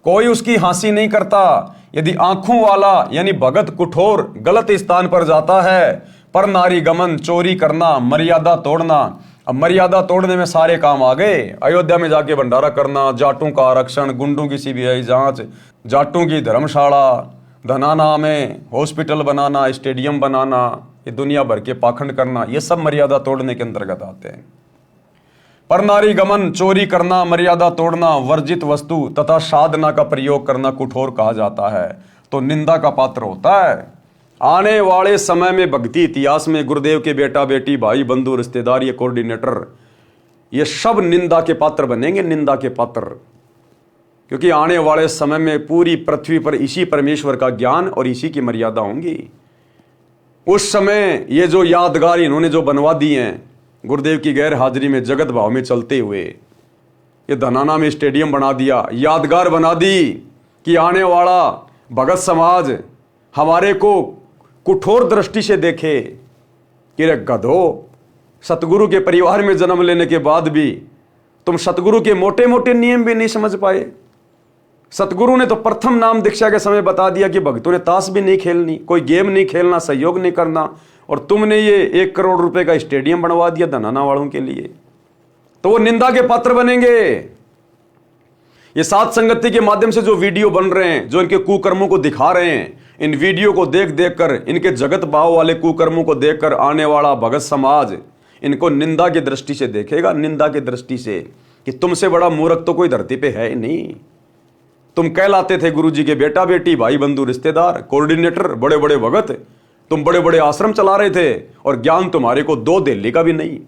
कोई उसकी हंसी नहीं करता। यदि आंखों वाला यानी भगत कुठोर गलत स्थान पर जाता है, पर नारी गमन, चोरी करना, मर्यादा तोड़ना, अब मर्यादा तोड़ने में सारे काम आ गए। अयोध्या में जाके भंडारा करना, जाटों का आरक्षण, गुंडों की सीबीआई जांच, जाटों की धर्मशाला, धनाना में हॉस्पिटल बनाना, स्टेडियम बनाना, ये दुनिया भर के पाखंड करना, ये सब मर्यादा तोड़ने के अंतर्गत आते हैं। पर नारी गमन, चोरी करना, मर्यादा तोड़ना, वर्जित वस्तु तथा साधना का प्रयोग करना कुठोर कहा जाता है, तो निंदा का पात्र होता है। आने वाले समय में भक्ति इतिहास में गुरुदेव के बेटा बेटी, भाई बंधु, रिश्तेदार, ये कोऑर्डिनेटर, ये सब निंदा के पात्र बनेंगे, निंदा के पात्र। क्योंकि आने वाले समय में पूरी पृथ्वी पर इसी परमेश्वर का ज्ञान और इसी की मर्यादा होंगी। उस समय ये जो यादगार इन्होंने जो बनवा दिए हैं गुरुदेव की गैर हाजिरी में जगत भाव में चलते हुए, ये धनाना में स्टेडियम बना दिया, यादगार बना दी कि आने वाला भगत समाज हमारे को कुठोर दृष्टि से देखे कि रे गधो, सतगुरु के परिवार में जन्म लेने के बाद भी तुम सतगुरु के मोटे मोटे नियम भी नहीं समझ पाए। सतगुरु ने तो प्रथम नाम दीक्षा के समय बता दिया कि भक्तों ने ताश भी नहीं खेलनी, कोई गेम नहीं खेलना, सहयोग नहीं करना, और तुमने ये 1 करोड़ रुपए का स्टेडियम बनवा दिया धनाना वालों के लिए, तो वो निंदा के पात्र बनेंगे। ये सात संगति के माध्यम से जो वीडियो बन रहे हैं, जो इनके कुकर्मों को दिखा रहे हैं, इन वीडियो को देख देख कर, इनके जगत भाव वाले कुकर्मों को देखकर आने वाला भगत समाज इनको निंदा की दृष्टि से देखेगा, निंदा की दृष्टि से, कि तुमसे बड़ा मूर्ख तो कोई धरती पे है ही नहीं। तुम कहलाते थे गुरु जी के बेटा बेटी, भाई बंधु, रिश्तेदार, कोऑर्डिनेटर, बड़े बड़े भगत, तुम बड़े बड़े आश्रम चला रहे थे, और ज्ञान तुम्हारे को 2 दिल्ली का भी नहीं।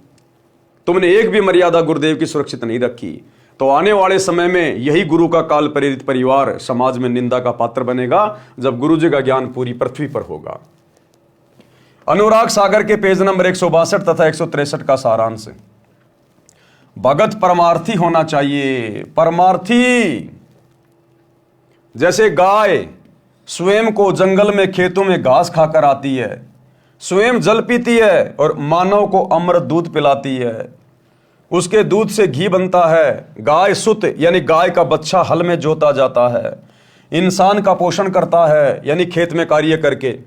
तुमने एक भी मर्यादा गुरुदेव की सुरक्षित नहीं रखी। तो आने वाले समय में यही गुरु का काल प्रेरित परिवार समाज में निंदा का पात्र बनेगा जब गुरु जी का ज्ञान पूरी पृथ्वी पर होगा। अनुराग सागर के पेज नंबर 162 तथा 163 का सारांश, भगत परमार्थी होना चाहिए। परमार्थी, जैसे गाय स्वयं को जंगल में, खेतों में घास खाकर आती है, स्वयं जल पीती है और मानव को अमृत दूध पिलाती है, उसके दूध से घी बनता है। गाय सुत यानी गाय का बच्चा हल में जोता जाता है, इंसान का पोषण करता है यानी खेत में कार्य करके।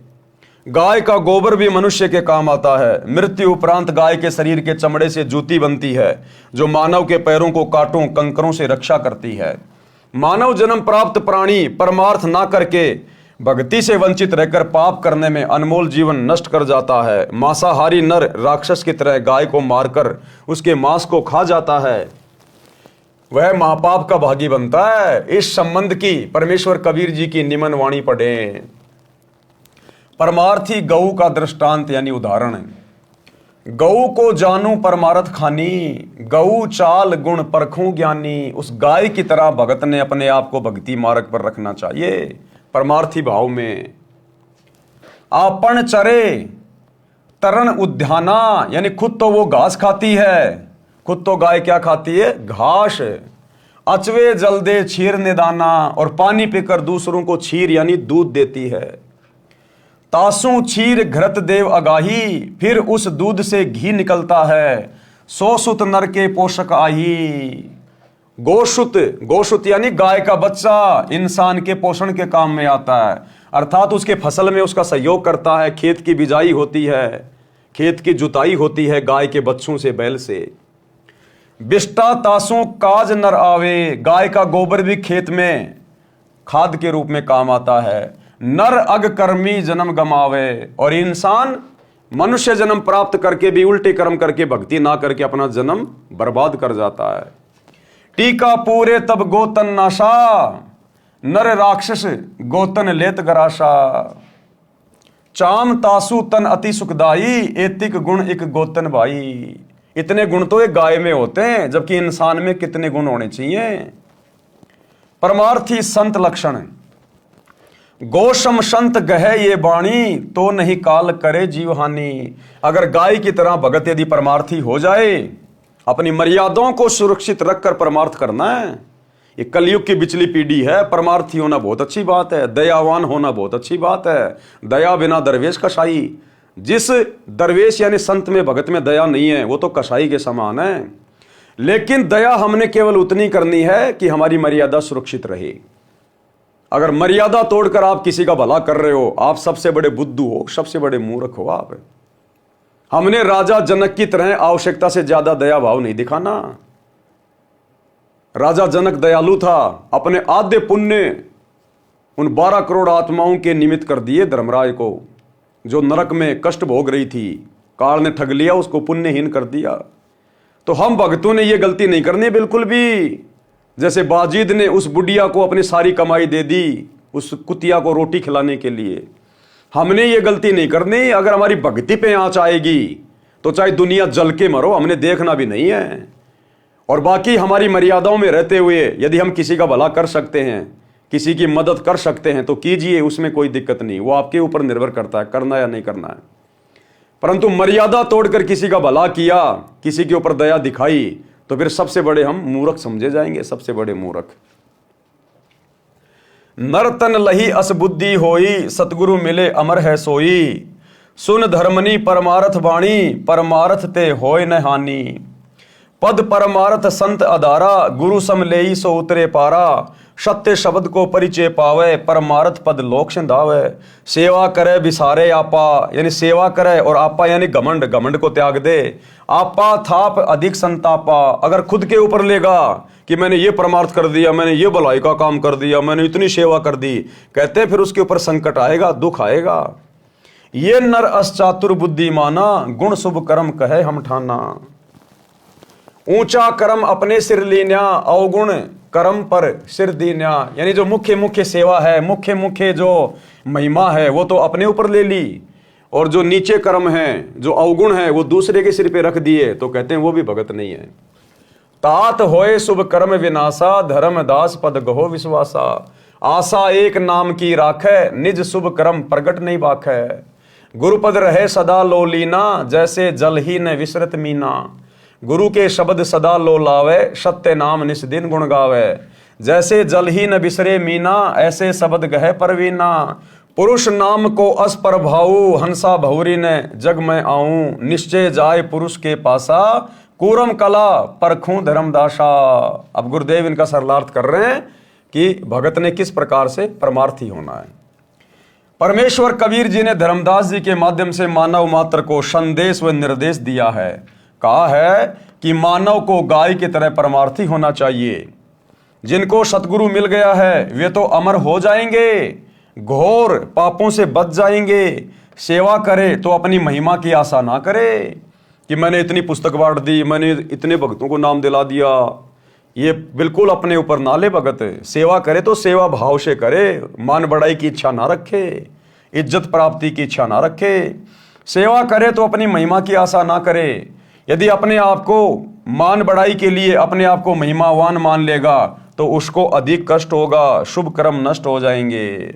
गाय का गोबर भी मनुष्य के काम आता है। मृत्यु उपरांत गाय के शरीर के चमड़े से जूती बनती है जो मानव के पैरों को कांटों कंकरों से रक्षा करती है। मानव जन्म प्राप्त प्राणी परमार्थ ना करके भक्ति से वंचित रहकर पाप करने में अनमोल जीवन नष्ट कर जाता है। मांसाहारी नर राक्षस की तरह गाय को मारकर उसके मांस को खा जाता है, वह महापाप का भागी बनता है। इस संबंध की परमेश्वर कबीर जी की निमन वाणी पढ़ें। परमार्थी गऊ का दृष्टांत यानी उदाहरण है। गऊ को जानू परमार्थ खानी, गऊ चाल गुण परखूं ज्ञानी। उस गाय की तरह भगत ने अपने आप को भक्ति मार्ग पर रखना चाहिए, परमार्थी भाव में। आपन चरे तरण उद्याना, यानी खुद तो वो घास खाती है, खुद तो गाय क्या खाती है? घास। अचवे जल दे क्षीर निदाना, और पानी पीकर दूसरों को क्षीर यानी दूध देती है। तासू क्षीर घृत देव अगाही, फिर उस दूध से घी निकलता है। सोसुत नर के पोषक आही। गोशुत, गोशुत यानी गाय का बच्चा इंसान के पोषण के काम में आता है, अर्थात उसके फसल में उसका सहयोग करता है। खेत की बिजाई होती है, खेत की जुताई होती है गाय के बच्चों से, बैल से। बिष्टा तासों काज नर आवे, गाय का गोबर भी खेत में खाद के रूप में काम आता है। नर अग कर्मी जन्म गमावे, और इंसान मनुष्य जन्म प्राप्त करके भी उल्टे कर्म करके भक्ति ना करके अपना जन्म बर्बाद कर जाता है। टीका पूरे तब गोतन नाशा, नर राक्षस गोतन लेत गराशा। चाम तासु तन अति सुखदाई, एतिक गुण एक गोतन भाई। इतने गुण तो एक गाय में होते हैं, जबकि इंसान में कितने गुण होने चाहिए। परमार्थी संत लक्षण। गोशम संत गहे ये बाणी, तो नहीं काल करे जीवहानि। अगर गाय की तरह भगत यदि परमार्थी हो जाए, अपनी मर्यादाओं को सुरक्षित रखकर परमार्थ करना है। ये कलयुग की बिचली पीढ़ी है। परमार्थी होना बहुत अच्छी बात है, दयावान होना बहुत अच्छी बात है। दया बिना दरवेश कसाई। जिस दरवेश यानी संत में भगत में दया नहीं है, वो तो कसाई के समान है। लेकिन दया हमने केवल उतनी करनी है कि हमारी मर्यादा सुरक्षित रहे। अगर मर्यादा तोड़कर आप किसी का भला कर रहे हो, आप सबसे बड़े बुद्धू हो, सबसे बड़े मूर्ख हो आप। हमने राजा जनक की तरह आवश्यकता से ज्यादा दया भाव नहीं दिखाना। राजा जनक दयालु था, अपने आधे पुण्य उन 12 करोड़ आत्माओं के निमित्त कर दिए धर्मराज को, जो नरक में कष्ट भोग रही थी। काल ने ठग लिया, उसको पुण्यहीन कर दिया। तो हम भक्तों ने यह गलती नहीं करनी बिल्कुल भी। जैसे बाजीद ने उस बुढ़िया को अपनी सारी कमाई दे दी उस कुतिया को रोटी खिलाने के लिए, हमने ये गलती नहीं करनी। अगर हमारी भक्ति पे आंच आएगी तो चाहे दुनिया जल के मरो, हमने देखना भी नहीं है। और बाकी हमारी मर्यादाओं में रहते हुए यदि हम किसी का भला कर सकते हैं, किसी की मदद कर सकते हैं तो कीजिए, उसमें कोई दिक्कत नहीं। वो आपके ऊपर निर्भर करता है करना या नहीं करना है। परंतु मर्यादा तोड़कर किसी का भला किया, किसी के ऊपर दया दिखाई, तो फिर सबसे बड़े हम मूर्ख समझे जाएंगे, सबसे बड़े मूर्ख। नरतन लही असबुद्धि होई, सतगुरु मिले अमर है सोई। सुन धर्मनी परमारथ वाणी, परमारथ ते होय न हानि। पद परमारथ संत अधारा, गुरु सम लेई सो उतरे पारा। सत्य शब्द को परिचय पावे, परमारथ पद लोक सिंधावे। सेवा करे विसारे आपा, यानी सेवा करे, और आपा यानी घमंड, घमंड को त्याग दे। आपा थाप अधिक संतापा, अगर खुद के ऊपर लेगा कि मैंने ये परमार्थ कर दिया, मैंने ये भलाई का काम कर दिया, मैंने इतनी सेवा कर दी, कहते फिर उसके ऊपर संकट आएगा, दुख आएगा। ये नर अश्चातुर बुद्धि माना, गुण शुभ कर्म कहे हम ठाना। ऊंचा कर्म अपने सिर लीन्या, अवगुण कर्म पर सिर दीन्या। यानी जो मुख्य मुख्य सेवा है, मुख्य मुख्य जो महिमा है, वो तो अपने ऊपर ले ली, और जो नीचे कर्म है, जो अवगुण है, वो दूसरे के सिर पे रख दिए, तो कहते हैं वो भी भगत नहीं है। तात होए शुभ कर्म विनाशा, धर्म दास पद गहो विश्वासा। आशा एक नाम की राखे, निज शुभ कर्म प्रगट नहीं बाखे। गुरुपद रहे सदा लो लीना, जैसे जल ही न विसरत मीना। गुरु के शब्द सदा लो लावे, सत्य नाम निस दिन गुण गावे। जैसे जल ही न बिसरे मीना, ऐसे शब्द गहे परवीना। पुरुष नाम को अस पर भाऊ, हंसा भौरी ने जग में आऊं। निश्चय जाय पुरुष के पासा, कूरम कला परखूं धर्मदासा। अब गुरुदेव इनका सरलार्थ कर रहे हैं कि भगत ने किस प्रकार से परमार्थी होना है। परमेश्वर कबीर जी ने धर्मदास जी के माध्यम से मानव मात्र को संदेश व निर्देश दिया है। कहा है कि मानव को गाय की तरह परमार्थी होना चाहिए। जिनको सतगुरु मिल गया है वे तो अमर हो जाएंगे, घोर पापों से बच जाएंगे। सेवा करे तो अपनी महिमा की आशा ना करे कि मैंने इतनी पुस्तक बांट दी, मैंने इतने भक्तों को नाम दिला दिया। ये बिल्कुल अपने ऊपर ना ले भगत। सेवा करे तो सेवा भाव से करे, मान बढ़ाई की इच्छा ना रखे, इज्जत प्राप्ति की इच्छा ना रखे। सेवा करे तो अपनी महिमा की आशा ना करे। यदि अपने आप को मान बढ़ाई के लिए अपने आप को महिमावान मान लेगा तो उसको अधिक कष्ट होगा, शुभ कर्म नष्ट हो जाएंगे।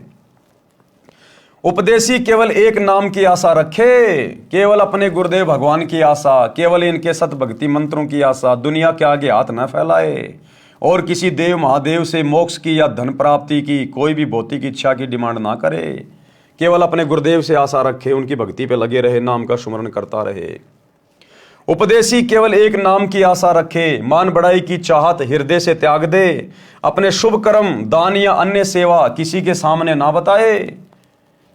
उपदेशी केवल एक नाम की आशा रखे, केवल अपने गुरुदेव भगवान की आशा, केवल इनके सत भक्ति मंत्रों की आशा, दुनिया के आगे हाथ न फैलाए और किसी देव महादेव से मोक्ष की या धन प्राप्ति की कोई भी भौतिक इच्छा की डिमांड ना करे। केवल अपने गुरुदेव से आशा रखे, उनकी भक्ति पे लगे रहे, नाम का सुमरण करता रहे। उपदेशी केवल एक नाम की आशा रखे, मान बढ़ाई की चाहत हृदय से त्याग दे, अपने शुभ कर्म दान या अन्य सेवा किसी के सामने ना बताए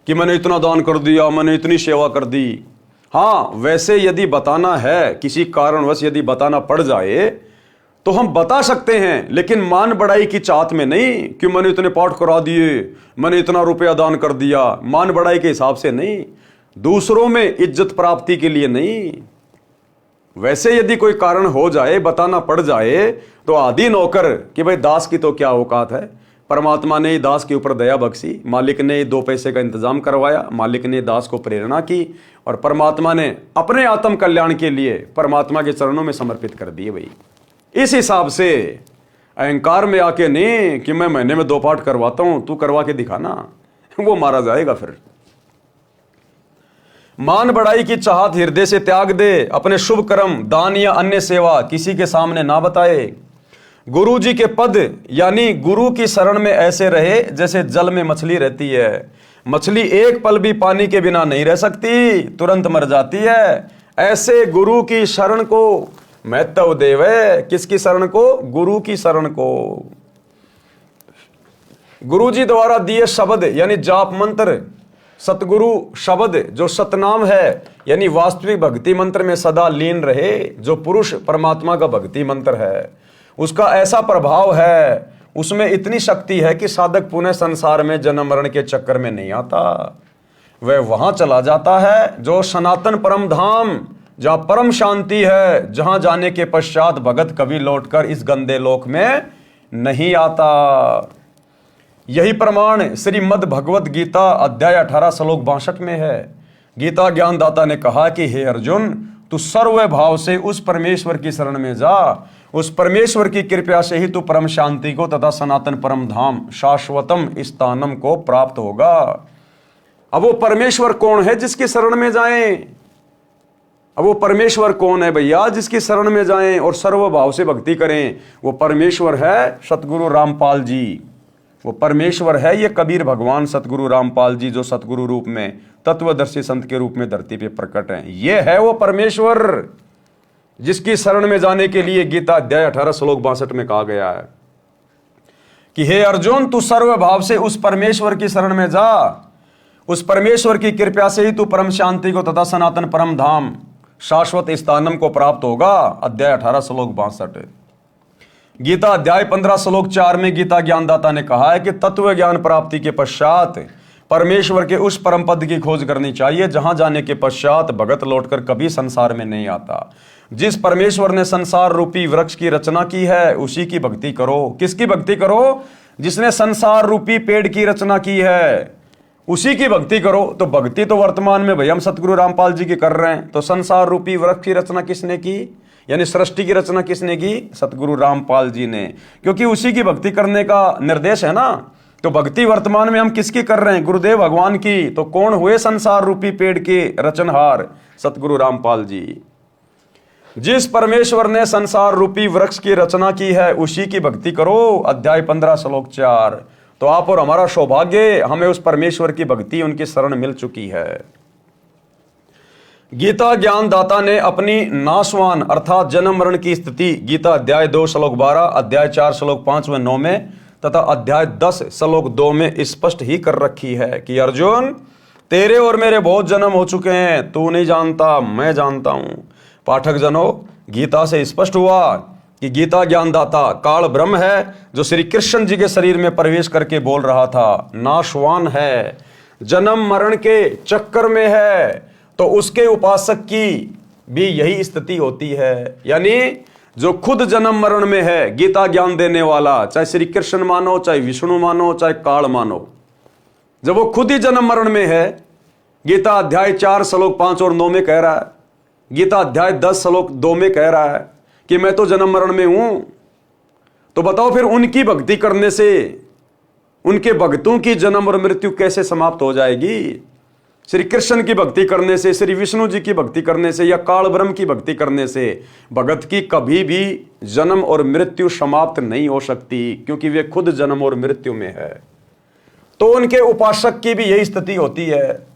कि मैंने इतना दान कर दिया, मैंने इतनी सेवा कर दी। हाँ, वैसे यदि बताना है, किसी कारणवश यदि बताना पड़ जाए तो हम बता सकते हैं, लेकिन मान बढ़ाई की चाहत में नहीं कि मैंने इतने पाठ करा दिए, मैंने इतना रुपया दान कर दिया। मान बढ़ाई के हिसाब से नहीं, दूसरों में इज्जत प्राप्ति के लिए नहीं। वैसे यदि कोई कारण हो जाए, बताना पड़ जाए, तो आदि नौकर कि भाई दास की तो क्या औकात है। परमात्मा ने दास के ऊपर दया बख्शी, मालिक ने 2 पैसे का इंतजाम करवाया, मालिक ने दास को प्रेरणा की और परमात्मा ने अपने आत्म कल्याण के लिए परमात्मा के चरणों में समर्पित कर दिए। भाई इस हिसाब से अहंकार में आके नहीं कि मैं महीने में 2 पाठ करवाता हूं, तू करवा के दिखाना, वो मारा जाएगा फिर। मान बढ़ाई की चाहत हृदय से त्याग दे, अपने शुभ कर्म दान या अन्य सेवा किसी के सामने ना बताए। गुरु जी के पद यानी गुरु की शरण में ऐसे रहे जैसे जल में मछली रहती है। मछली एक पल भी पानी के बिना नहीं रह सकती, तुरंत मर जाती है। ऐसे गुरु की शरण को महत्व देवे। किसकी शरण को? गुरु की शरण को। गुरु जी द्वारा दिए शब्द यानी जाप मंत्र, सतगुरु शब्द जो सतनाम है यानी वास्तविक भक्ति मंत्र में सदा लीन रहे, जो पुरुष परमात्मा का भक्ति मंत्र है, उसका ऐसा प्रभाव है, उसमें इतनी शक्ति है कि साधक पुनः संसार में जन्म मरण के चक्कर में नहीं आता। वह वहां चला जाता है जो सनातन परम धाम, जहां परम शांति है, जहां जाने के पश्चात भगत कभी लौटकर इस गंदे लोक में नहीं आता। यही प्रमाण श्रीमद् भगवत गीता अध्याय 18 श्लोक 62 में है। गीता ज्ञानदाता ने कहा कि हे अर्जुन, तू सर्व भाव से उस परमेश्वर की शरण में जा, उस परमेश्वर की कृपा से ही तू परम शांति को तथा सनातन परम धाम शाश्वतम स्थानम को प्राप्त होगा। अब वो परमेश्वर कौन है जिसकी शरण में जाएं? अब वो परमेश्वर कौन है भैया जिसकी शरण में जाएं और सर्व भाव से भक्ति करें? वो परमेश्वर है सतगुरु रामपाल जी। वो परमेश्वर है ये कबीर भगवान सतगुरु रामपाल जी, जो सतगुरु रूप में तत्वदर्शी संत के रूप में धरती पे प्रकट हैं। ये है वो परमेश्वर जिसकी शरण में जाने के लिए गीता अध्याय 18 श्लोक 62 में कहा गया है कि हे अर्जुन, तू सर्व भाव से उस परमेश्वर की शरण में जा, उस परमेश्वर की कृपा से ही तू परम शांति को तथा सनातन परम धाम शाश्वत स्थानम को प्राप्त होगा। अध्याय 18 श्लोक 62। गीता अध्याय 15 श्लोक 4 में गीता ज्ञानदाता ने कहा है कि तत्व ज्ञान प्राप्ति के पश्चात परमेश्वर के उस परम पद की खोज करनी चाहिए जहां जाने के पश्चात भगत लौटकर कभी संसार में नहीं आता। जिस परमेश्वर ने संसार रूपी वृक्ष की रचना की है उसी की भक्ति करो। किसकी भक्ति करो? जिसने संसार रूपी पेड़ की रचना की है उसी की भक्ति करो। तो भक्ति तो वर्तमान में भाई हम सतगुरु रामपाल जी की कर रहे हैं, तो संसार रूपी वृक्ष की रचना किसने की यानी सृष्टि की रचना किसने की? सतगुरु रामपाल जी ने, क्योंकि उसी की भक्ति करने का निर्देश है ना। तो भक्ति वर्तमान में हम किसकी कर रहे हैं? गुरुदेव भगवान की। तो कौन हुए संसार रूपी पेड़ के रचनहार? सतगुरु रामपाल जी। जिस परमेश्वर ने संसार रूपी वृक्ष की रचना की है उसी की भक्ति करो। अध्याय 15 श्लोक 4। तो आप और हमारा सौभाग्य, हमें उस परमेश्वर की भक्ति उनकी शरण मिल चुकी है। गीता ज्ञानदाता ने अपनी नाशवान अर्थात जन्म मरण की स्थिति गीता अध्याय 2 श्लोक 12, अध्याय 4 श्लोक 5 व 9 में तथा अध्याय 10 श्लोक 2 में स्पष्ट ही कर रखी है कि अर्जुन, तेरे और मेरे बहुत जन्म हो चुके हैं, तू नहीं जानता, मैं जानता हूं। पाठक जनों, गीता से स्पष्ट हुआ कि गीता ज्ञानदाता काल ब्रह्म है, जो श्री कृष्ण जी के शरीर में प्रवेश करके बोल रहा था, नाशवान है, जन्म मरण के चक्कर में है, तो उसके उपासक की भी यही स्थिति होती है। यानी जो खुद जन्म मरण में है, गीता ज्ञान देने वाला, चाहे श्री कृष्ण मानो, चाहे विष्णु मानो, चाहे काल मानो, जब वो खुद ही जन्म मरण में है, गीता अध्याय 4 श्लोक 5 और 9 में कह रहा है, गीता अध्याय 10 श्लोक 2 में कह रहा है कि मैं तो जन्म मरण में हूं, तो बताओ फिर उनकी भक्ति करने से उनके भक्तों की जन्म और मृत्यु कैसे समाप्त हो जाएगी? श्री कृष्ण की भक्ति करने से, श्री विष्णु जी की भक्ति करने से या काल ब्रह्म की भक्ति करने से भगत की कभी भी जन्म और मृत्यु समाप्त नहीं हो सकती, क्योंकि वे खुद जन्म और मृत्यु में है। तो उनके उपासक की भी यही स्थिति होती है।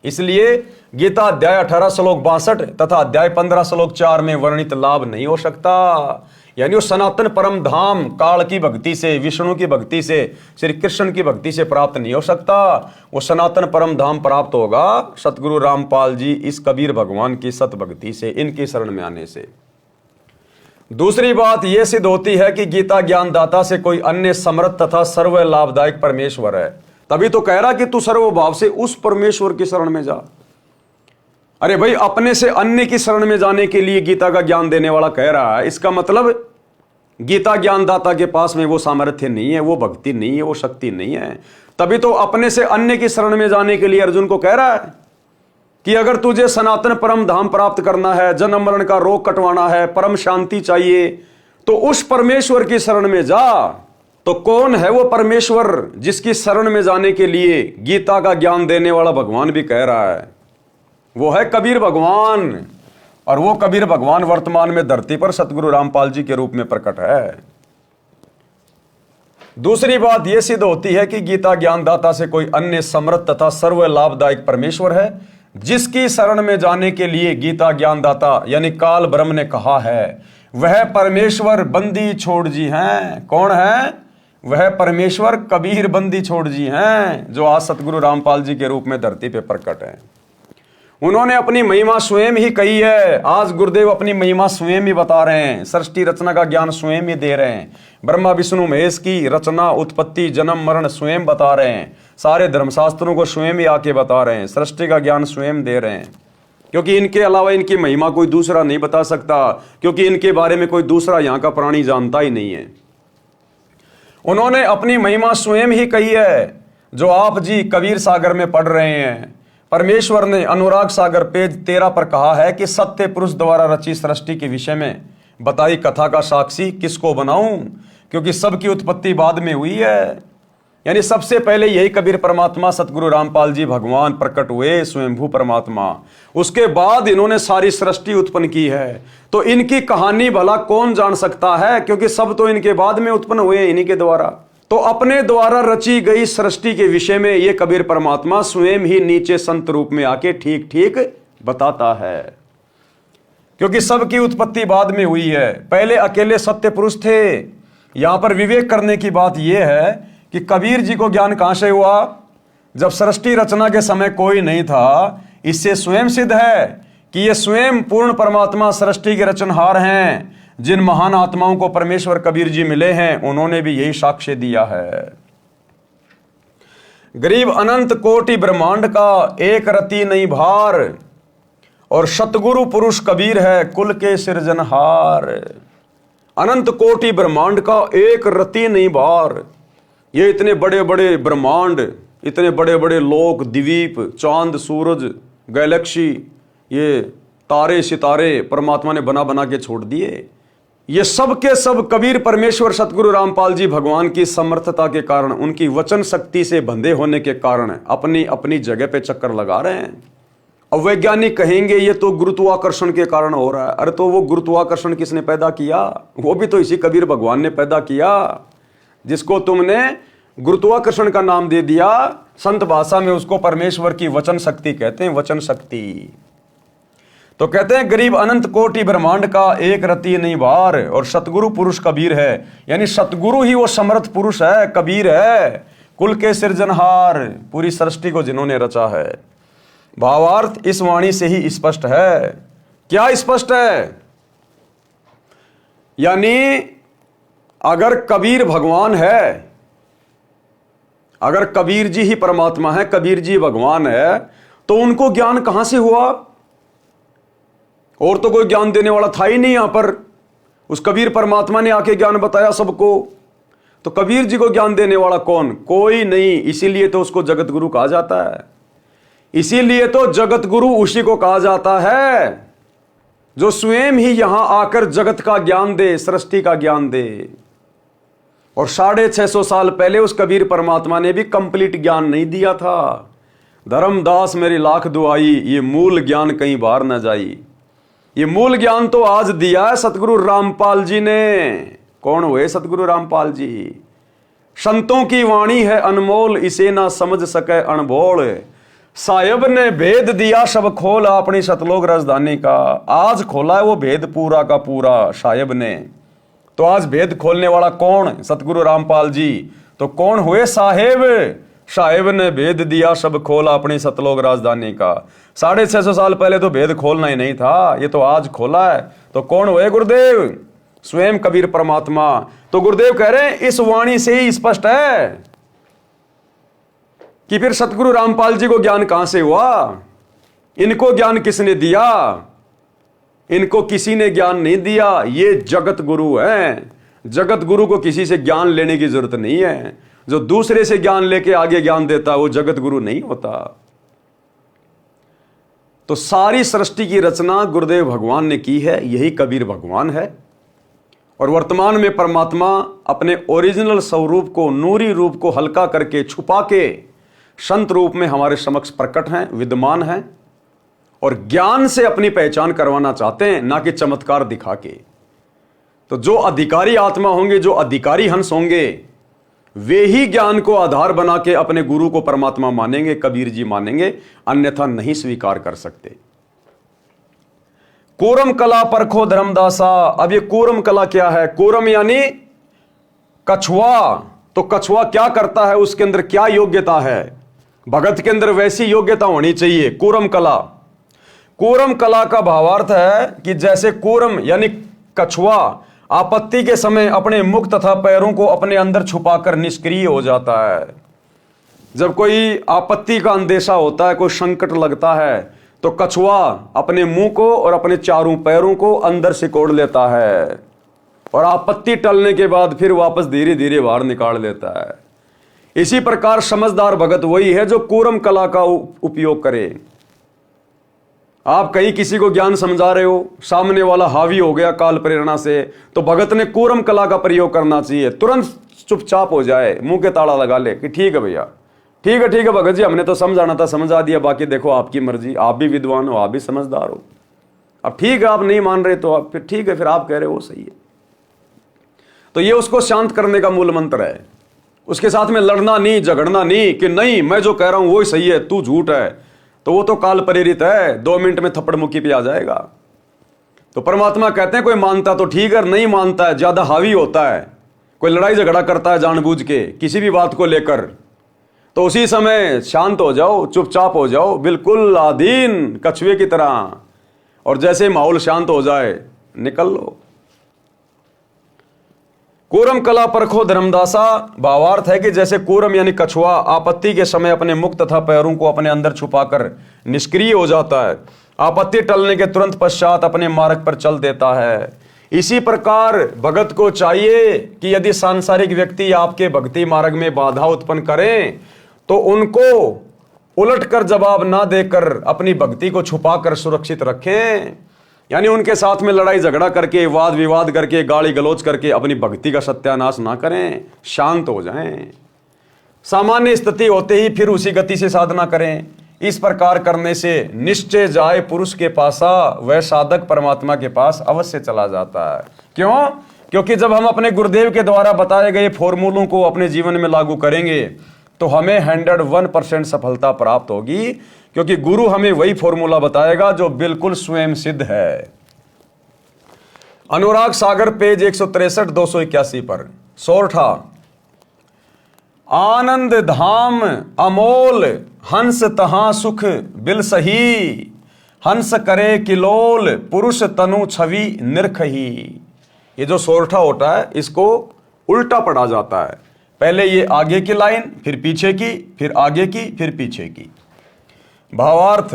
इसलिए गीता अध्याय 18 श्लोक 62 तथा अध्याय 15 श्लोक 4 में वर्णित लाभ नहीं हो सकता। यानी वो सनातन परम धाम काल की भक्ति से, विष्णु की भक्ति से, श्री कृष्ण की भक्ति से प्राप्त नहीं हो सकता। वो सनातन परम धाम प्राप्त होगा सतगुरु रामपाल जी इस कबीर भगवान की सत भक्ति से, इनकी शरण में आने से। दूसरी बात यह सिद्ध होती है कि गीता ज्ञानदाता से कोई अन्य समर्थ तथा सर्व लाभदायक परमेश्वर है। तभी तो कह रहा कि तू सर्वभाव से उस परमेश्वर की शरण में जा। अरे भाई, अपने से अन्य की शरण में जाने के लिए गीता का ज्ञान देने वाला कह रहा है, इसका मतलब गीता ज्ञानदाता के पास में वो सामर्थ्य नहीं है, वो भक्ति नहीं है, वो शक्ति नहीं है। तभी तो अपने से अन्य की शरण में जाने के लिए अर्जुन को कह रहा है कि अगर तुझे सनातन परम धाम प्राप्त करना है, जन्म मरण का रोग कटवाना है, परम शांति चाहिए, तो उस परमेश्वर की शरण में जा। तो कौन है वो परमेश्वर जिसकी शरण में जाने के लिए गीता का ज्ञान देने वाला भगवान भी कह रहा है? वो है कबीर भगवान। और वो कबीर भगवान वर्तमान में धरती पर सतगुरु रामपाल जी के रूप में प्रकट है। दूसरी बात यह सिद्ध होती है कि गीता ज्ञानदाता से कोई अन्य समर्थ तथा सर्व लाभदायक परमेश्वर है, जिसकी शरण में जाने के लिए गीता ज्ञानदाता यानी काल ब्रह्म ने कहा है, वह परमेश्वर बंदी छोड़ जी हैं। कौन है वह परमेश्वर? कबीर बंदी छोड़ जी हैं, जो आज सतगुरु रामपाल जी के रूप में धरती पे प्रकट है। उन्होंने अपनी महिमा स्वयं ही कही है। आज गुरुदेव अपनी महिमा स्वयं ही बता रहे हैं, सृष्टि रचना का ज्ञान स्वयं ही दे रहे हैं, ब्रह्मा विष्णु महेश की रचना, उत्पत्ति, जन्म मरण स्वयं बता रहे हैं, सारे धर्मशास्त्रों को स्वयं ही आके बता रहे हैं, सृष्टि का ज्ञान स्वयं दे रहे हैं। क्योंकि इनके अलावा इनकी महिमा कोई दूसरा नहीं बता सकता, क्योंकि इनके बारे में कोई दूसरा यहाँ का प्राणी जानता ही नहीं है। उन्होंने अपनी महिमा स्वयं ही कही है, जो आप जी कबीर सागर में पढ़ रहे हैं। परमेश्वर ने अनुराग सागर पेज 13 पर कहा है कि सत्य पुरुष द्वारा रची सृष्टि के विषय में बताई कथा का साक्षी किसको बनाऊं, क्योंकि सबकी उत्पत्ति बाद में हुई है। यानी सबसे पहले यही कबीर परमात्मा सतगुरु रामपाल जी भगवान प्रकट हुए, स्वयंभू परमात्मा। उसके बाद इन्होंने सारी सृष्टि उत्पन्न की है। तो इनकी कहानी भला कौन जान सकता है, क्योंकि सब तो इनके बाद में उत्पन्न हुए, इन्हीं के द्वारा। तो अपने द्वारा रची गई सृष्टि के विषय में ये कबीर परमात्मा स्वयं ही नीचे संत रूप में आके ठीक ठीक बताता है, क्योंकि सबकी उत्पत्ति बाद में हुई है। पहले अकेले सत्य पुरुष थे। यहां पर विवेक करने की बात यह है कि कबीर जी को ज्ञान कहां से हुआ? जब सृष्टि रचना के समय कोई नहीं था। इससे स्वयं सिद्ध है कि ये स्वयं पूर्ण परमात्मा सृष्टि के रचनहार हैं। जिन महान आत्माओं को परमेश्वर कबीर जी मिले हैं, उन्होंने भी यही साक्ष्य दिया है। गरीब अनंत कोटि ब्रह्मांड का एक रति नहीं भार, और सतगुरु पुरुष कबीर है कुल के सृजनहार। अनंत कोटि ब्रह्मांड का एक रति नहीं भार। ये इतने बड़े बड़े ब्रह्मांड, इतने बड़े बड़े लोक, द्वीप, चांद, सूरज, गैलेक्सी, ये तारे सितारे परमात्मा ने बना बना के छोड़ दिए। ये सब के सब कबीर परमेश्वर सतगुरु रामपाल जी भगवान की समर्थता के कारण, उनकी वचन शक्ति से बंधे होने के कारण अपनी अपनी जगह पे चक्कर लगा रहे हैं। अब वैज्ञानिक कहेंगे ये तो गुरुत्वाकर्षण के कारण हो रहा है। अरे तो वो गुरुत्वाकर्षण किसने पैदा किया? वो भी तो इसी कबीर भगवान ने पैदा किया, जिसको तुमने गुरुत्वाकर्षण का नाम दे दिया। संत भाषा में उसको परमेश्वर की वचन शक्ति कहते हैं, वचन शक्ति। तो कहते हैं गरीब अनंत कोटि ब्रह्मांड का एक रति नहीं बार, और सतगुरु पुरुष कबीर है। यानी सतगुरु ही वो समर्थ पुरुष है, कबीर है, कुल के सृजनहार, पूरी सृष्टि को जिन्होंने रचा है। भावार्थ इस वाणी से ही स्पष्ट है। क्या स्पष्ट है? यानी अगर कबीर भगवान है, अगर कबीर जी ही परमात्मा है, कबीर जी भगवान है, तो उनको ज्ञान कहां से हुआ? और तो कोई ज्ञान देने वाला था ही नहीं यहां पर। उस कबीर परमात्मा ने आके ज्ञान बताया सबको। तो कबीर जी को ज्ञान देने वाला कौन? कोई नहीं। इसीलिए तो उसको जगत गुरु कहा जाता है। इसीलिए तो जगत गुरु उसी को कहा जाता है जो स्वयं ही यहां आकर जगत का ज्ञान दे, सृष्टि का ज्ञान दे। और 650 साल पहले उस कबीर परमात्मा ने भी कंप्लीट ज्ञान नहीं दिया था। धर्मदास मेरी लाख दुआई, ये मूल ज्ञान कहीं बाहर न जाई। ये मूल ज्ञान तो आज दिया है सतगुरु रामपाल जी ने। कौन हुए सतगुरु रामपाल जी? संतों की वाणी है अनमोल, इसे ना समझ सके अनबोल। साहिब ने भेद दिया सब खोल, अपनी सतलोक राजधानी का। आज खोला है वो भेद पूरा का पूरा साहिब ने। तो आज भेद खोलने वाला कौन? सतगुरु रामपाल जी। तो कौन हुए? साहेब। साहेब ने भेद दिया सब खोला, अपनी सतलोक राजधानी का। 650 साल पहले तो भेद खोलना ही नहीं था, ये तो आज खोला है। तो कौन हुए? गुरुदेव, स्वयं कबीर परमात्मा। तो गुरुदेव कह रहे हैं इस वाणी से ही स्पष्ट है कि फिर सतगुरु रामपाल जी को ज्ञान कहां से हुआ? इनको ज्ञान किसने दिया? इनको किसी ने ज्ञान नहीं दिया। ये जगत गुरु हैं। जगत गुरु को किसी से ज्ञान लेने की जरूरत नहीं है। जो दूसरे से ज्ञान लेके आगे ज्ञान देता वो जगत गुरु नहीं होता। तो सारी सृष्टि की रचना गुरुदेव भगवान ने की है, यही कबीर भगवान है। और वर्तमान में परमात्मा अपने ओरिजिनल स्वरूप को, नूरी रूप को हल्का करके, छुपा के संत रूप में हमारे समक्ष प्रकट हैं, विद्यमान हैं, और ज्ञान से अपनी पहचान करवाना चाहते हैं, ना कि चमत्कार दिखा के। तो जो अधिकारी आत्मा होंगे, जो अधिकारी हंस होंगे, वे ही ज्ञान को आधार बना के अपने गुरु को परमात्मा मानेंगे, कबीर जी मानेंगे, अन्यथा नहीं स्वीकार कर सकते। कूरम कला परखो धर्मदासा। अब ये कूरम कला क्या है? कूरम यानी कछुआ। तो कछुआ क्या करता है? उसके अंदर क्या योग्यता है? भगत के अंदर वैसी योग्यता होनी चाहिए। कूरम कला, कूरम कला का भावार्थ है कि जैसे कूरम यानी कछुआ आपत्ति के समय अपने मुख तथा पैरों को अपने अंदर छुपाकर निष्क्रिय हो जाता है। जब कोई आपत्ति का अंदेशा होता है, कोई संकट लगता है, तो कछुआ अपने मुंह को और अपने चारों पैरों को अंदर सिकोड़ लेता है, और आपत्ति टलने के बाद फिर वापस धीरे धीरे बाहर निकाल लेता है। इसी प्रकार समझदार भगत वही है जो कूरम कला का उपयोग करे। आप कहीं किसी को ज्ञान समझा रहे हो, सामने वाला हावी हो गया काल प्रेरणा से, तो भगत ने कूरम कला का प्रयोग करना चाहिए। तुरंत चुपचाप हो जाए, मुंह के ताला लगा ले कि ठीक है भैया, ठीक है भगत जी, हमने तो समझाना था समझा दिया, बाकी देखो आपकी मर्जी, आप भी विद्वान हो, आप भी समझदार हो। अब ठीक है, आप नहीं मान रहे तो आप फिर ठीक है, फिर आप कह रहे हो सही है। तो ये उसको शांत करने का मूल मंत्र है। उसके साथ में लड़ना नहीं, झगड़ना नहीं कि नहीं मैं जो कह रहा हूं वो सही है, तू झूठ है, तो वो तो काल प्रेरित है, 2 मिनट में थप्पड़ मुक्की पे आ जाएगा। तो परमात्मा कहते हैं कोई मानता तो ठीक है, नहीं मानता है, ज्यादा हावी होता है, कोई लड़ाई झगड़ा करता है जानबूझ के किसी भी बात को लेकर, तो उसी समय शांत हो जाओ, चुपचाप हो जाओ, बिल्कुल आधीन कछुए की तरह, और जैसे माहौल शांत हो जाए निकल लो। कूरम कला परखो धर्मदासा भावार्थ है कि जैसे कूरम यानी कछुआ आपत्ति के समय अपने मुख तथा पैरों को अपने अंदर छुपाकर निष्क्रिय हो जाता है, आपत्ति टलने के तुरंत पश्चात अपने मार्ग पर चल देता है, इसी प्रकार भगत को चाहिए कि यदि सांसारिक व्यक्ति आपके भक्ति मार्ग में बाधा उत्पन्न करें तो उनको उलटकर जवाब ना देकर अपनी भक्ति को छुपाकर सुरक्षित रखें। यानी उनके साथ में लड़ाई झगड़ा करके, वाद विवाद करके, गाली गलौज करके अपनी भक्ति का सत्यानाश ना करें, शांत हो जाएं। सामान्य स्थिति होते ही फिर उसी गति से साधना करें। इस प्रकार करने से निश्चय जाए पुरुष के पासा, वह साधक परमात्मा के पास अवश्य चला जाता है। क्यों? क्योंकि जब हम अपने गुरुदेव के द्वारा बताए गए फॉर्मूलों को अपने जीवन में लागू करेंगे तो हमें 101% सफलता प्राप्त होगी, क्योंकि गुरु हमें वही फॉर्मूला बताएगा जो बिल्कुल स्वयं सिद्ध है। अनुराग सागर पेज 163 281 पर सोरठा। आनंद धाम अमोल हंस तहां सुख बिल सही, हंस करे किलोल पुरुष तनु छवि निरखही। ये जो सोरठा होता है इसको उल्टा पढ़ा जाता है, पहले ये आगे की लाइन, फिर पीछे की, फिर आगे की, फिर पीछे की। भावार्थ,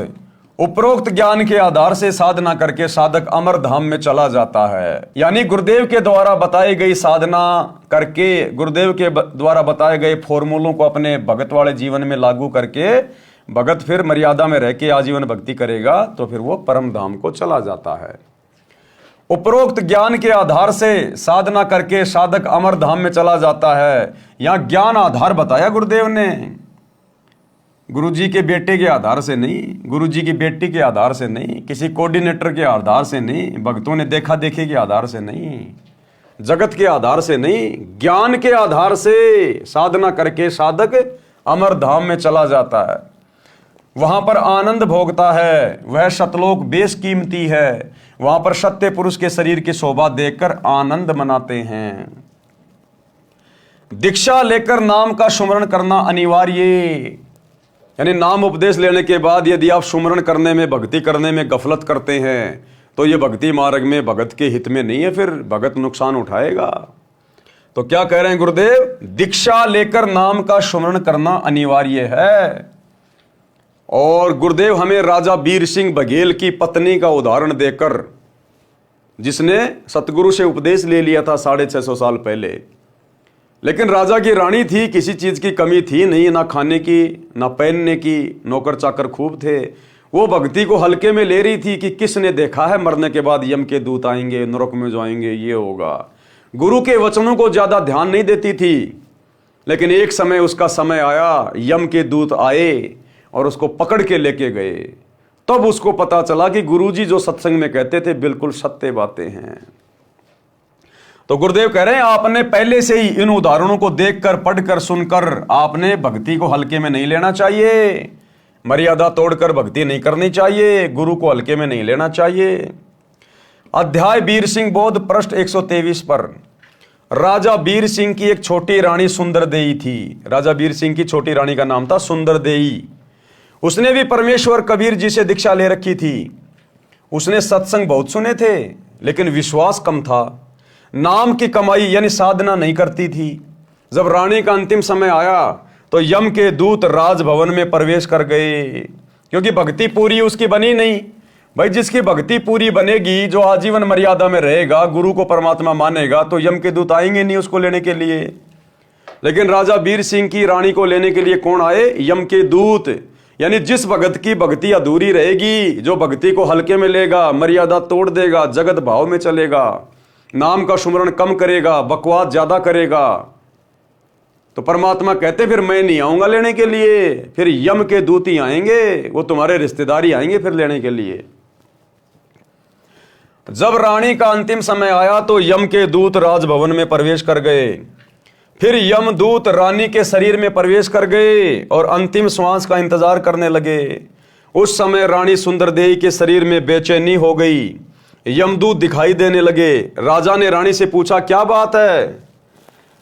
उपरोक्त ज्ञान के आधार से साधना करके साधक अमर धाम में चला जाता है। यानी गुरुदेव के द्वारा बताई गई साधना करके, गुरुदेव के द्वारा बताए गए फॉर्मूलों को अपने भगत वाले जीवन में लागू करके भगत फिर मर्यादा में रह के आजीवन भक्ति करेगा तो फिर वो परम धाम को चला जाता है। उपरोक्त ज्ञान के आधार से साधना करके साधक अमर धाम में चला जाता है। यहां ज्ञान आधार बताया गुरुदेव ने, गुरुजी के बेटे के आधार से नहीं, गुरुजी की बेटी के आधार से नहीं, किसी कोऑर्डिनेटर के आधार से नहीं, भक्तों ने देखा देखे के आधार से नहीं, जगत के आधार से नहीं, ज्ञान के आधार से साधना करके साधक अमर धाम में चला जाता है। वहां पर आनंद भोगता है, वह शतलोक बेशकीमती है। वहां पर सत्य पुरुष के शरीर की शोभा देखकर आनंद मनाते हैं। दीक्षा लेकर नाम का सुमरण करना अनिवार्य, यानी नाम उपदेश लेने के बाद यदि आप सुमरण करने में, भक्ति करने में गफलत करते हैं तो ये भक्ति मार्ग में भगत के हित में नहीं है, फिर भगत नुकसान उठाएगा। तो क्या कह रहे हैं गुरुदेव? दीक्षा लेकर नाम का सुमरण करना अनिवार्य है। और गुरुदेव हमें राजा बीर सिंह बघेल की पत्नी का उदाहरण देकर, जिसने सतगुरु से उपदेश ले लिया था 650 साल पहले, लेकिन राजा की रानी थी, किसी चीज की कमी थी नहीं, ना खाने की ना पहनने की, नौकर चाकर खूब थे। वो भक्ति को हल्के में ले रही थी कि किसने देखा है मरने के बाद यम के दूत आएंगे, नरक में जाएंगे, ये होगा। गुरु के वचनों को ज्यादा ध्यान नहीं देती थी। लेकिन एक समय उसका समय आया, यम के दूत आए और उसको पकड़ के लेके गए। तब उसको पता चला कि गुरुजी जो सत्संग में कहते थे बिल्कुल सत्य बातें हैं। तो गुरुदेव कह रहे हैं आपने पहले से ही इन उदाहरणों को देखकर, पढ़कर, सुनकर आपने भक्ति को हल्के में नहीं लेना चाहिए, मर्यादा तोड़कर भक्ति नहीं करनी चाहिए, गुरु को हल्के में नहीं लेना चाहिए। अध्याय वीर सिंह बोध पृष्ठ 123 पर। राजा वीर सिंह की एक छोटी रानी सुंदरदेई थी। राजा वीर सिंह की छोटी रानी का नाम था सुंदरदेई। उसने भी परमेश्वर कबीर जी से दीक्षा ले रखी थी। उसने सत्संग बहुत सुने थे लेकिन विश्वास कम था। नाम की कमाई यानी साधना नहीं करती थी। जब रानी का अंतिम समय आया तो यम के दूत राजभवन में प्रवेश कर गए, क्योंकि भक्ति पूरी उसकी बनी नहीं। भाई जिसकी भक्ति पूरी बनेगी, जो आजीवन मर्यादा में रहेगा, गुरु को परमात्मा मानेगा, तो यम के दूत आएंगे नहीं उसको लेने के लिए। लेकिन राजा वीर सिंह की रानी को लेने के लिए कौन आए? यम के दूत। यानी जिस भगत की भक्ति अधूरी रहेगी, जो भक्ति को हल्के में लेगा, मर्यादा तोड़ देगा, जगत भाव में चलेगा, नाम का सुमरण कम करेगा, बकवास ज्यादा करेगा, तो परमात्मा कहते फिर मैं नहीं आऊंगा लेने के लिए, फिर यम के दूत ही आएंगे, वो तुम्हारे रिश्तेदारी आएंगे फिर लेने के लिए। जब रानी का अंतिम समय आया तो यम के दूत राजभवन में प्रवेश कर गए। फिर यमदूत रानी के शरीर में प्रवेश कर गए और अंतिम श्वास का इंतजार करने लगे। उस समय रानी सुंदरदेई के शरीर में बेचैनी हो गई। यमदूत दिखाई देने लगे। राजा ने रानी से पूछा क्या बात है?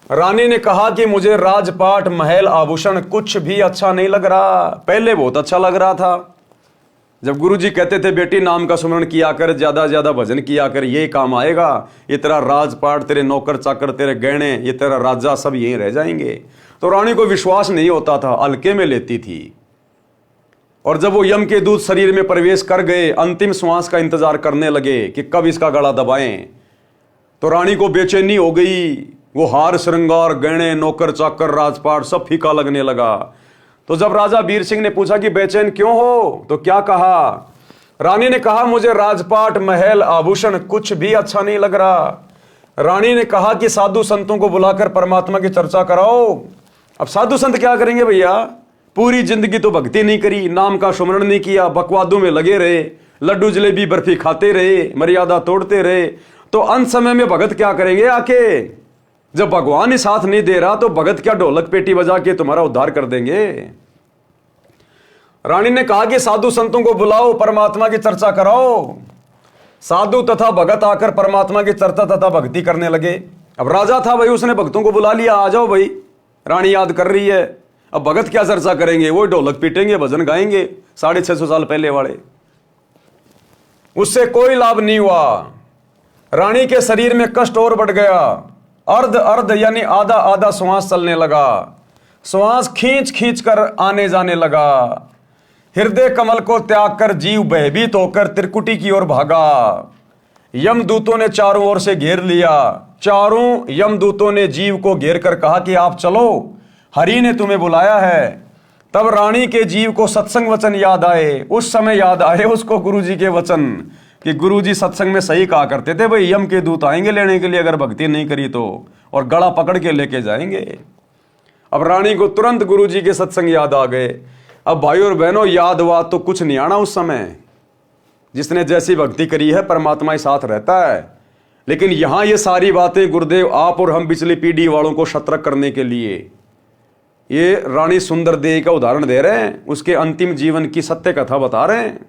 रानी ने कहा कि मुझे राजपाट, महल, आभूषण कुछ भी अच्छा नहीं लग रहा। पहले बहुत अच्छा लग रहा था, जब गुरुजी कहते थे बेटी नाम का सुमरण किया कर, ज्यादा ज्यादा भजन किया कर, ये काम आएगा, ये तेरा राजपाट, तेरे नौकर चाकर, तेरे गहने, ये तेरा राजा सब यहीं रह जाएंगे। तो रानी को विश्वास नहीं होता था, हल्के में लेती थी। और जब वो यम के दूत शरीर में प्रवेश कर गए, अंतिम श्वास का इंतजार करने लगे कि कब इसका गला दबाएं, तो रानी को बेचैनी हो गई। वो हार श्रृंगार, गहने, नौकर चाकर, राजपाट सब फीका लगने लगा। तो जब राजा वीर सिंह ने पूछा कि बेचैन क्यों हो, तो क्या कहा? रानी ने कहा मुझे राजपाट, महल, आभूषण कुछ भी अच्छा नहीं लग रहा। रानी ने कहा कि साधु संतों को बुलाकर परमात्मा की चर्चा कराओ। अब साधु संत क्या करेंगे भैया? पूरी जिंदगी तो भक्ति नहीं करी, नाम का सुमरण नहीं किया, बकवादों में लगे रहे, लड्डू जलेबी बर्फी खाते रहे, मर्यादा तोड़ते रहे, तो अंत समय में भगत क्या करेंगे आके? जब भगवान ही साथ नहीं दे रहा तो भगत क्या ढोलक पेटी बजा के तुम्हारा उद्धार कर देंगे? रानी ने कहा कि साधु संतों को बुलाओ, परमात्मा की चर्चा कराओ। साधु तथा भगत आकर परमात्मा की चर्चा तथा भक्ति करने लगे। अब राजा था भाई, उसने भक्तों को बुला लिया, आ जाओ भाई, रानी याद कर रही है। अब भगत क्या चर्चा करेंगे, वो ढोलक पीटेंगे, भजन गाएंगे 650 साल पहले वाले। उससे कोई लाभ नहीं हुआ। रानी के शरीर में कष्ट और बढ़ गया। अर्ध अर्ध यानी आधा आधा श्वास चलने लगा। श्वास खींच खींच कर आने जाने लगा। हृदय कमल को त्याग कर जीव भयभीत होकर त्रिकुटी की ओर भागा। यमदूतों ने चारों ओर से घेर लिया। चारों यमदूतों ने जीव को घेर कर कहा कि आप चलो, हरि ने तुम्हें बुलाया है। तब रानी के जीव को सत्संग वचन याद आए। उस समय याद आए उसको गुरुजी के वचन कि गुरुजी सत्संग में सही कहा करते थे, भाई यम के दूत आएंगे लेने के लिए अगर भक्ति नहीं करी तो, और गला पकड़ के लेके जाएंगे। अब रानी को तुरंत गुरुजी के सत्संग याद आ गए। अब भाई और बहनों, याद हुआ तो कुछ नहीं आना उस समय। जिसने जैसी भक्ति करी है परमात्मा ही साथ रहता है। लेकिन यहां ये सारी बातें गुरुदेव आप और हम पिछली पीढ़ी वालों को सतर्क करने के लिए ये रानी सुंदर देवी का उदाहरण दे रहे हैं, उसके अंतिम जीवन की सत्य कथा बता रहे हैं।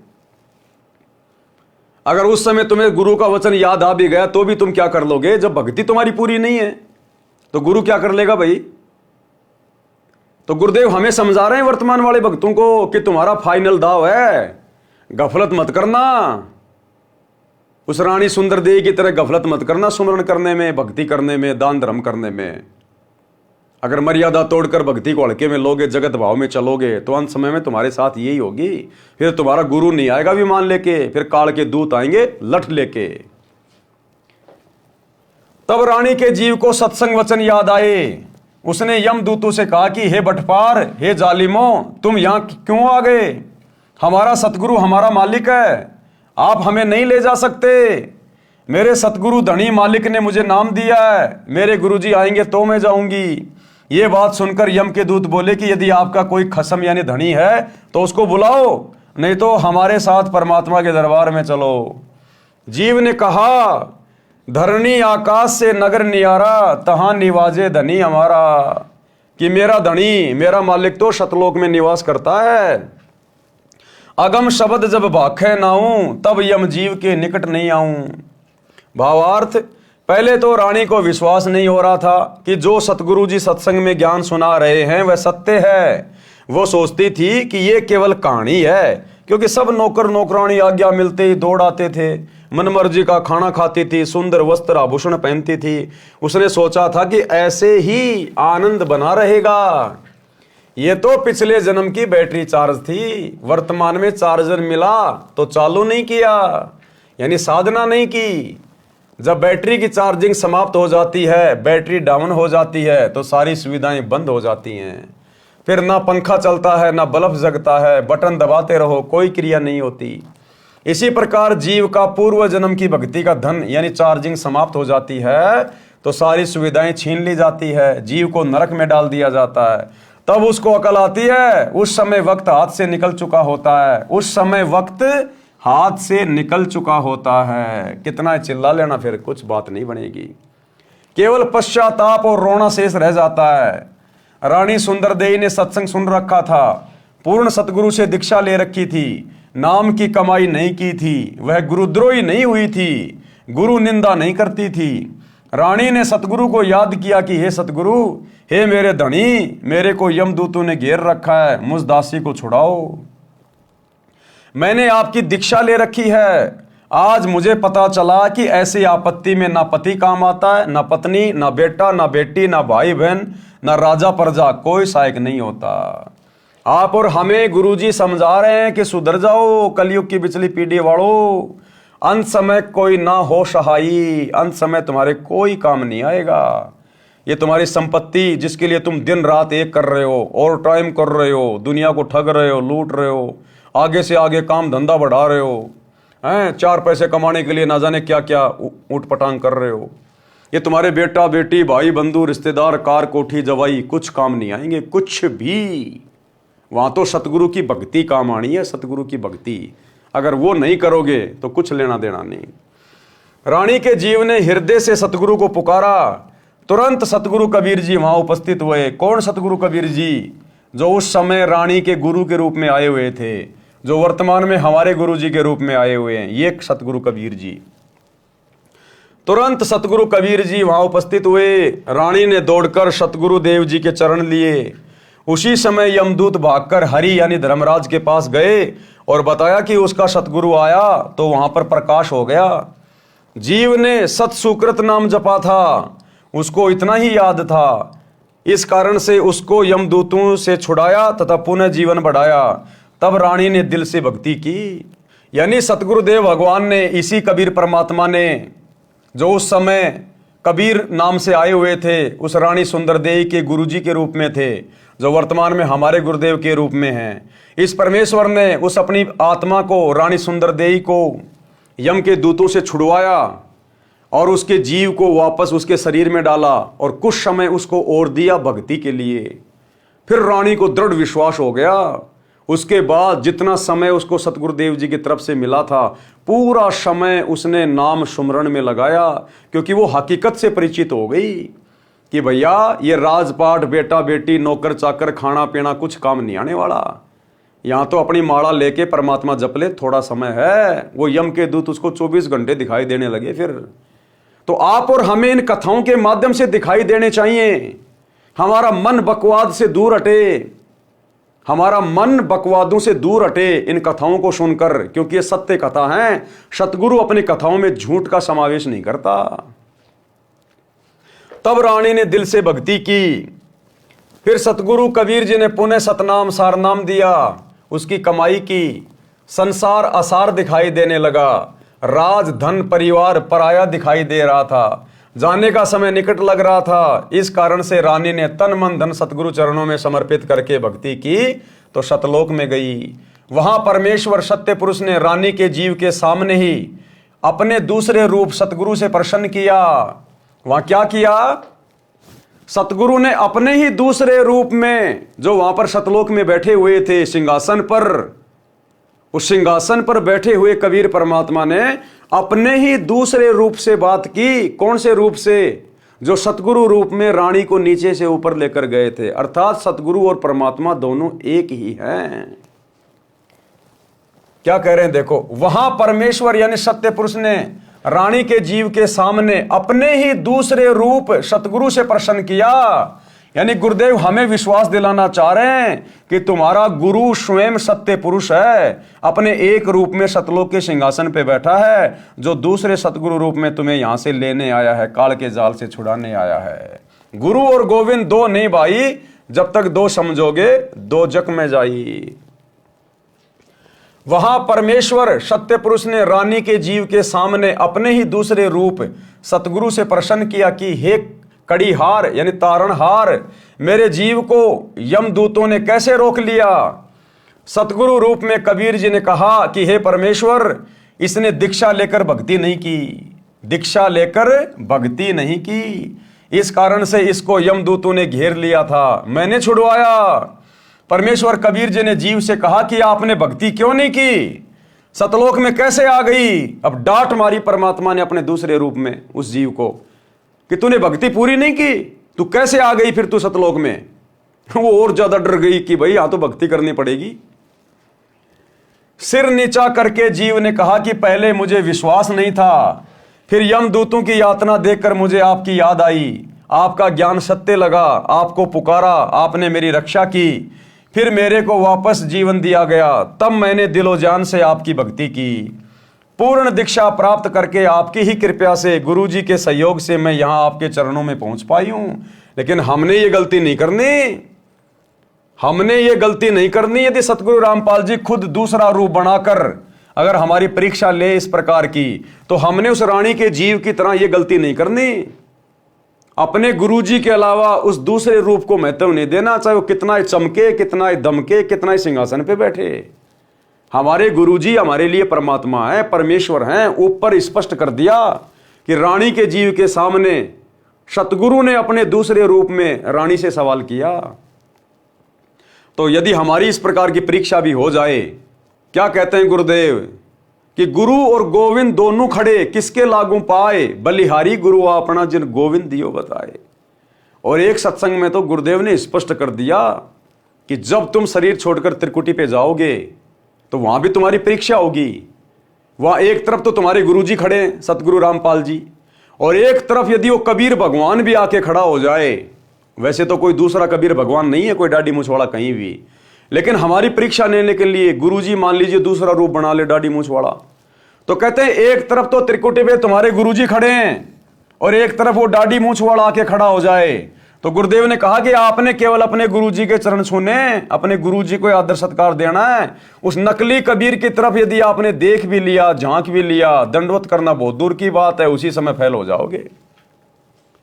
अगर उस समय तुम्हें गुरु का वचन याद आ भी गया तो भी तुम क्या कर लोगे? जब भक्ति तुम्हारी पूरी नहीं है तो गुरु क्या कर लेगा भाई? तो गुरुदेव हमें समझा रहे हैं वर्तमान वाले भक्तों को कि तुम्हारा फाइनल दाव है, गफलत मत करना। उस रानी सुंदर देवी की तरह गफलत मत करना सुमरण करने में, भक्ति करने में, दान धर्म करने में। अगर मर्यादा तोड़कर भक्ति को हल्के में लोगे, जगत भाव में चलोगे तो अंत समय में तुम्हारे साथ यही होगी। फिर तुम्हारा गुरु नहीं आएगा विमान लेके, फिर काल के दूत आएंगे लठ लेके। तब रानी के जीव को सत्संग वचन याद आए। उसने यमदूतों से कहा कि हे बटपार, हे जालिमों, तुम यहां क्यों आ गए? हमारा सतगुरु हमारा मालिक है, आप हमें नहीं ले जा सकते। मेरे सतगुरु धनी मालिक ने मुझे नाम दिया है, मेरे गुरुजी आएंगे तो मैं जाऊंगी। ये बात सुनकर यम के दूत बोले कि यदि आपका कोई खसम यानी धनी है तो उसको बुलाओ, नहीं तो हमारे साथ परमात्मा के दरबार में चलो। जीव ने कहा, धरनी आकाश से नगर नियारा, तहां निवाजे धनी हमारा। कि मेरा धनी, मेरा मालिक तो शतलोक में निवास करता है। अगम शब्द जब भाखे नाऊं, तब यम जीव के निकट नहीं आऊं। भावार्थ, पहले तो रानी को विश्वास नहीं हो रहा था कि जो सतगुरु जी सत्संग में ज्ञान सुना रहे हैं वह सत्य है। वो सोचती थी कि ये केवल कहानी है, क्योंकि सब नौकर नौकरानी आज्ञा मिलते ही दौड़ आते थे, मनमर्जी का खाना खाती थी, सुंदर वस्त्र आभूषण पहनती थी। उसने सोचा था कि ऐसे ही आनंद बना रहेगा। ये तो पिछले जन्म की बैटरी चार्ज थी, वर्तमान में चार्जर मिला तो चालू नहीं किया, यानी साधना नहीं की। जब बैटरी की चार्जिंग समाप्त हो जाती है, बैटरी डाउन हो जाती है, तो सारी सुविधाएं बंद हो जाती हैं। फिर ना पंखा चलता है, ना बल्ब जगता है, बटन दबाते रहो, कोई क्रिया नहीं होती। इसी प्रकार जीव का पूर्व जन्म की भक्ति का धन यानी चार्जिंग समाप्त हो जाती है तो सारी सुविधाएं छीन ली जाती है, जीव को नरक में डाल दिया जाता है। तब उसको अकल आती है, उस समय वक्त हाथ से निकल चुका होता है, उस समय वक्त हाथ से निकल चुका होता है। कितना चिल्ला लेना, फिर कुछ बात नहीं बनेगी, केवल पश्चाताप और रोना शेष रह जाता है। रानी सुंदर देवी ने सत्संग सुन रखा था, पूर्ण सतगुरु से दीक्षा ले रखी थी, नाम की कमाई नहीं की थी, वह गुरुद्रोही नहीं हुई थी, गुरु निंदा नहीं करती थी। रानी ने सतगुरु को याद किया कि हे सतगुरु, हे मेरे धनी, मेरे को यमदूतों ने घेर रखा है, मुझ दासी को छुड़ाओ। मैंने आपकी दीक्षा ले रखी है, आज मुझे पता चला कि ऐसी आपत्ति में ना पति काम आता है, ना पत्नी, ना बेटा, ना बेटी, ना भाई बहन, ना राजा प्रजा, कोई सहायक नहीं होता। आप और हमें गुरुजी समझा रहे हैं कि सुधर जाओ कलयुग की पिछली पीढ़ी वालों, अंत समय कोई ना हो सहाई, अंत समय तुम्हारे कोई काम नहीं आएगा। ये तुम्हारी संपत्ति जिसके लिए तुम दिन रात एक कर रहे हो, और टाइम कर रहे हो, दुनिया को ठग रहे हो, लूट रहे हो, आगे से आगे काम धंधा बढ़ा रहे हो, हैं, 4 पैसे कमाने के लिए ना जाने क्या क्या ऊट पटांग कर रहे हो। ये तुम्हारे बेटा बेटी, भाई बंधु, रिश्तेदार, कार कोठी जवाई कुछ काम नहीं आएंगे, कुछ भी। वहां तो सतगुरु की भक्ति काम आनी है, सतगुरु की भक्ति। अगर वो नहीं करोगे तो कुछ लेना देना नहीं। रानी के जीव ने हृदय से सतगुरु को पुकारा, तुरंत सतगुरु कबीर जी वहां उपस्थित हुए। कौन सतगुरु कबीर जी? जो उस समय रानी के गुरु के रूप में आए हुए थे, जो वर्तमान में हमारे गुरु जी के रूप में आए हुए हैं, ये सतगुरु कबीर जी। तुरंत सतगुरु कबीर जी वहां उपस्थित हुए। रानी ने दौड़कर सतगुरु देव जी के चरण लिए। उसी समय यमदूत भागकर हरि यानी धर्मराज के पास गए और बताया कि उसका सतगुरु आया। तो वहां पर प्रकाश हो गया। जीव ने सत सुकृत नाम जपा था, उसको इतना ही याद था, इस कारण से उसको यमदूतों से छुड़ाया तथा पुनः जीवन बढ़ाया। तब रानी ने दिल से भक्ति की। यानी सतगुरुदेव भगवान ने, इसी कबीर परमात्मा ने, जो उस समय कबीर नाम से आए हुए थे, उस रानी सुंदरदेवी के गुरुजी के रूप में थे, जो वर्तमान में हमारे गुरुदेव के रूप में हैं। इस परमेश्वर ने उस अपनी आत्मा को, रानी सुंदरदेवी को, यम के दूतों से छुड़वाया और उसके जीव को वापस उसके शरीर में डाला और कुछ समय उसको और दिया भक्ति के लिए। फिर रानी को दृढ़ विश्वास हो गया। उसके बाद जितना समय उसको सतगुरुदेव जी की तरफ से मिला था, पूरा समय उसने नाम सुमरण में लगाया, क्योंकि वो हकीकत से परिचित हो गई कि भैया ये राजपाट, बेटा बेटी, नौकर चाकर, खाना पीना कुछ काम नहीं आने वाला। यहाँ तो अपनी माला लेके परमात्मा जप ले, थोड़ा समय है। वो यम के दूत उसको 24 घंटे दिखाई देने लगे। फिर तो आप और हमें इन कथाओं के माध्यम से दिखाई देने चाहिए। हमारा मन बकवाद से दूर हटे, हमारा मन बकवादों से दूर हटे इन कथाओं को सुनकर, क्योंकि ये सत्य कथा है। सतगुरु अपनी कथाओं में झूठ का समावेश नहीं करता। तब रानी ने दिल से भक्ति की। फिर सतगुरु कबीर जी ने पुनः सतनाम सारनाम दिया, उसकी कमाई की। संसार असार दिखाई देने लगा। राज धन परिवार पराया दिखाई दे रहा था। जाने का समय निकट लग रहा था। इस कारण से रानी ने तन मन धन सतगुरु चरणों में समर्पित करके भक्ति की तो सतलोक में गई। वहां परमेश्वर सत्य पुरुष ने रानी के जीव के सामने ही अपने दूसरे रूप सतगुरु से प्रसन्न किया। वहां क्या किया? सतगुरु ने अपने ही दूसरे रूप में, जो वहां पर सतलोक में बैठे हुए थे सिंहासन पर, उस सिंहासन पर बैठे हुए कबीर परमात्मा ने अपने ही दूसरे रूप से बात की। कौन से रूप से? जो सतगुरु रूप में रानी को नीचे से ऊपर लेकर गए थे। अर्थात सतगुरु और परमात्मा दोनों एक ही हैं। क्या कह रहे हैं? देखो, वहां परमेश्वर यानी सत्य पुरुष ने रानी के जीव के सामने अपने ही दूसरे रूप सतगुरु से प्रसन्न किया। यानी गुरुदेव हमें विश्वास दिलाना चाह रहे हैं कि तुम्हारा गुरु स्वयं सत्य पुरुष है, अपने एक रूप में सतलोक के सिंहासन पे बैठा है, जो दूसरे सतगुरु रूप में तुम्हें यहां से लेने आया है, काल के जाल से छुड़ाने आया है। गुरु और गोविंद दो नहीं भाई, जब तक दो समझोगे दो जग में जाई। वहां परमेश्वर सत्य पुरुष ने रानी के जीव के सामने अपने ही दूसरे रूप सतगुरु से प्रसन्न किया कि हे कड़ीहार यानी तारणहार, मेरे जीव को यमदूतों ने कैसे रोक लिया? सतगुरु रूप में कबीर जी ने कहा कि हे परमेश्वर, इसने दीक्षा लेकर भक्ति नहीं की, दीक्षा लेकर भक्ति नहीं की, इस कारण से इसको यमदूतों ने घेर लिया था, मैंने छुड़वाया। परमेश्वर कबीर जी ने जीव से कहा कि आपने भक्ति क्यों नहीं की? सतलोक में कैसे आ गई? अब डांट मारी परमात्मा ने अपने दूसरे रूप में उस जीव को कि तूने भक्ति पूरी नहीं की, तू कैसे आ गई फिर तू सतलोक में? वो और ज्यादा डर गई कि भाई यहां तो भक्ति करनी पड़ेगी। सिर नीचा करके जीव ने कहा कि पहले मुझे विश्वास नहीं था, फिर यमदूतों की यातना देखकर मुझे आपकी याद आई, आपका ज्ञान सत्य लगा, आपको पुकारा, आपने मेरी रक्षा की, फिर मेरे को वापस जीवन दिया गया, तब मैंने दिलो जान से आपकी भक्ति की। पूर्ण दीक्षा प्राप्त करके आपकी ही कृपा से, गुरु जी के सहयोग से मैं यहां आपके चरणों में पहुंच पाई हूं। लेकिन हमने ये गलती नहीं करनी, हमने ये गलती नहीं करनी। यदि सतगुरु रामपाल जी खुद दूसरा रूप बनाकर अगर हमारी परीक्षा ले इस प्रकार की, तो हमने उस रानी के जीव की तरह ये गलती नहीं करनी। अपने गुरुजी के अलावा उस दूसरे रूप को महत्व नहीं देना, चाहे वो कितना ही चमके, कितना ही दमके, कितना ही सिंहासन पे बैठे। हमारे गुरुजी हमारे लिए परमात्मा है, परमेश्वर हैं। ऊपर स्पष्ट कर दिया कि रानी के जीव के सामने सतगुरु ने अपने दूसरे रूप में रानी से सवाल किया। तो यदि हमारी इस प्रकार की परीक्षा भी हो जाए, क्या कहते हैं गुरुदेव कि गुरु और गोविंद दोनों खड़े, किसके लागू पाए? बलिहारी गुरु अपना जिन गोविंद दियो बताए। और एक सत्संग में तो गुरुदेव ने स्पष्ट कर दिया कि जब तुम शरीर छोड़कर त्रिकुटी पे जाओगे तो वहां भी तुम्हारी परीक्षा होगी। वहां एक तरफ तो तुम्हारे गुरुजी खड़े हैं, सतगुरु रामपाल जी, और एक तरफ यदि वो कबीर भगवान भी आके खड़ा हो जाए, वैसे तो कोई दूसरा कबीर भगवान नहीं है कोई डाडी मूछ वाला कहीं भी, लेकिन हमारी परीक्षा लेने के लिए गुरुजी मान लीजिए दूसरा रूप बना ले डाडी मूछ वाला, तो कहते हैं एक तरफ तो त्रिकुटी पे तुम्हारे गुरुजी खड़े हैं और एक तरफ वो डाडी मूछ वाला आके खड़ा हो जाए, तो गुरुदेव ने कहा कि आपने केवल अपने गुरुजी के चरण छूने, अपने गुरुजी को आदर सत्कार देना है। उस नकली कबीर की तरफ यदि आपने देख भी लिया, झांक भी लिया, दंडवत करना बहुत दूर की बात है, उसी समय फेल हो जाओगे।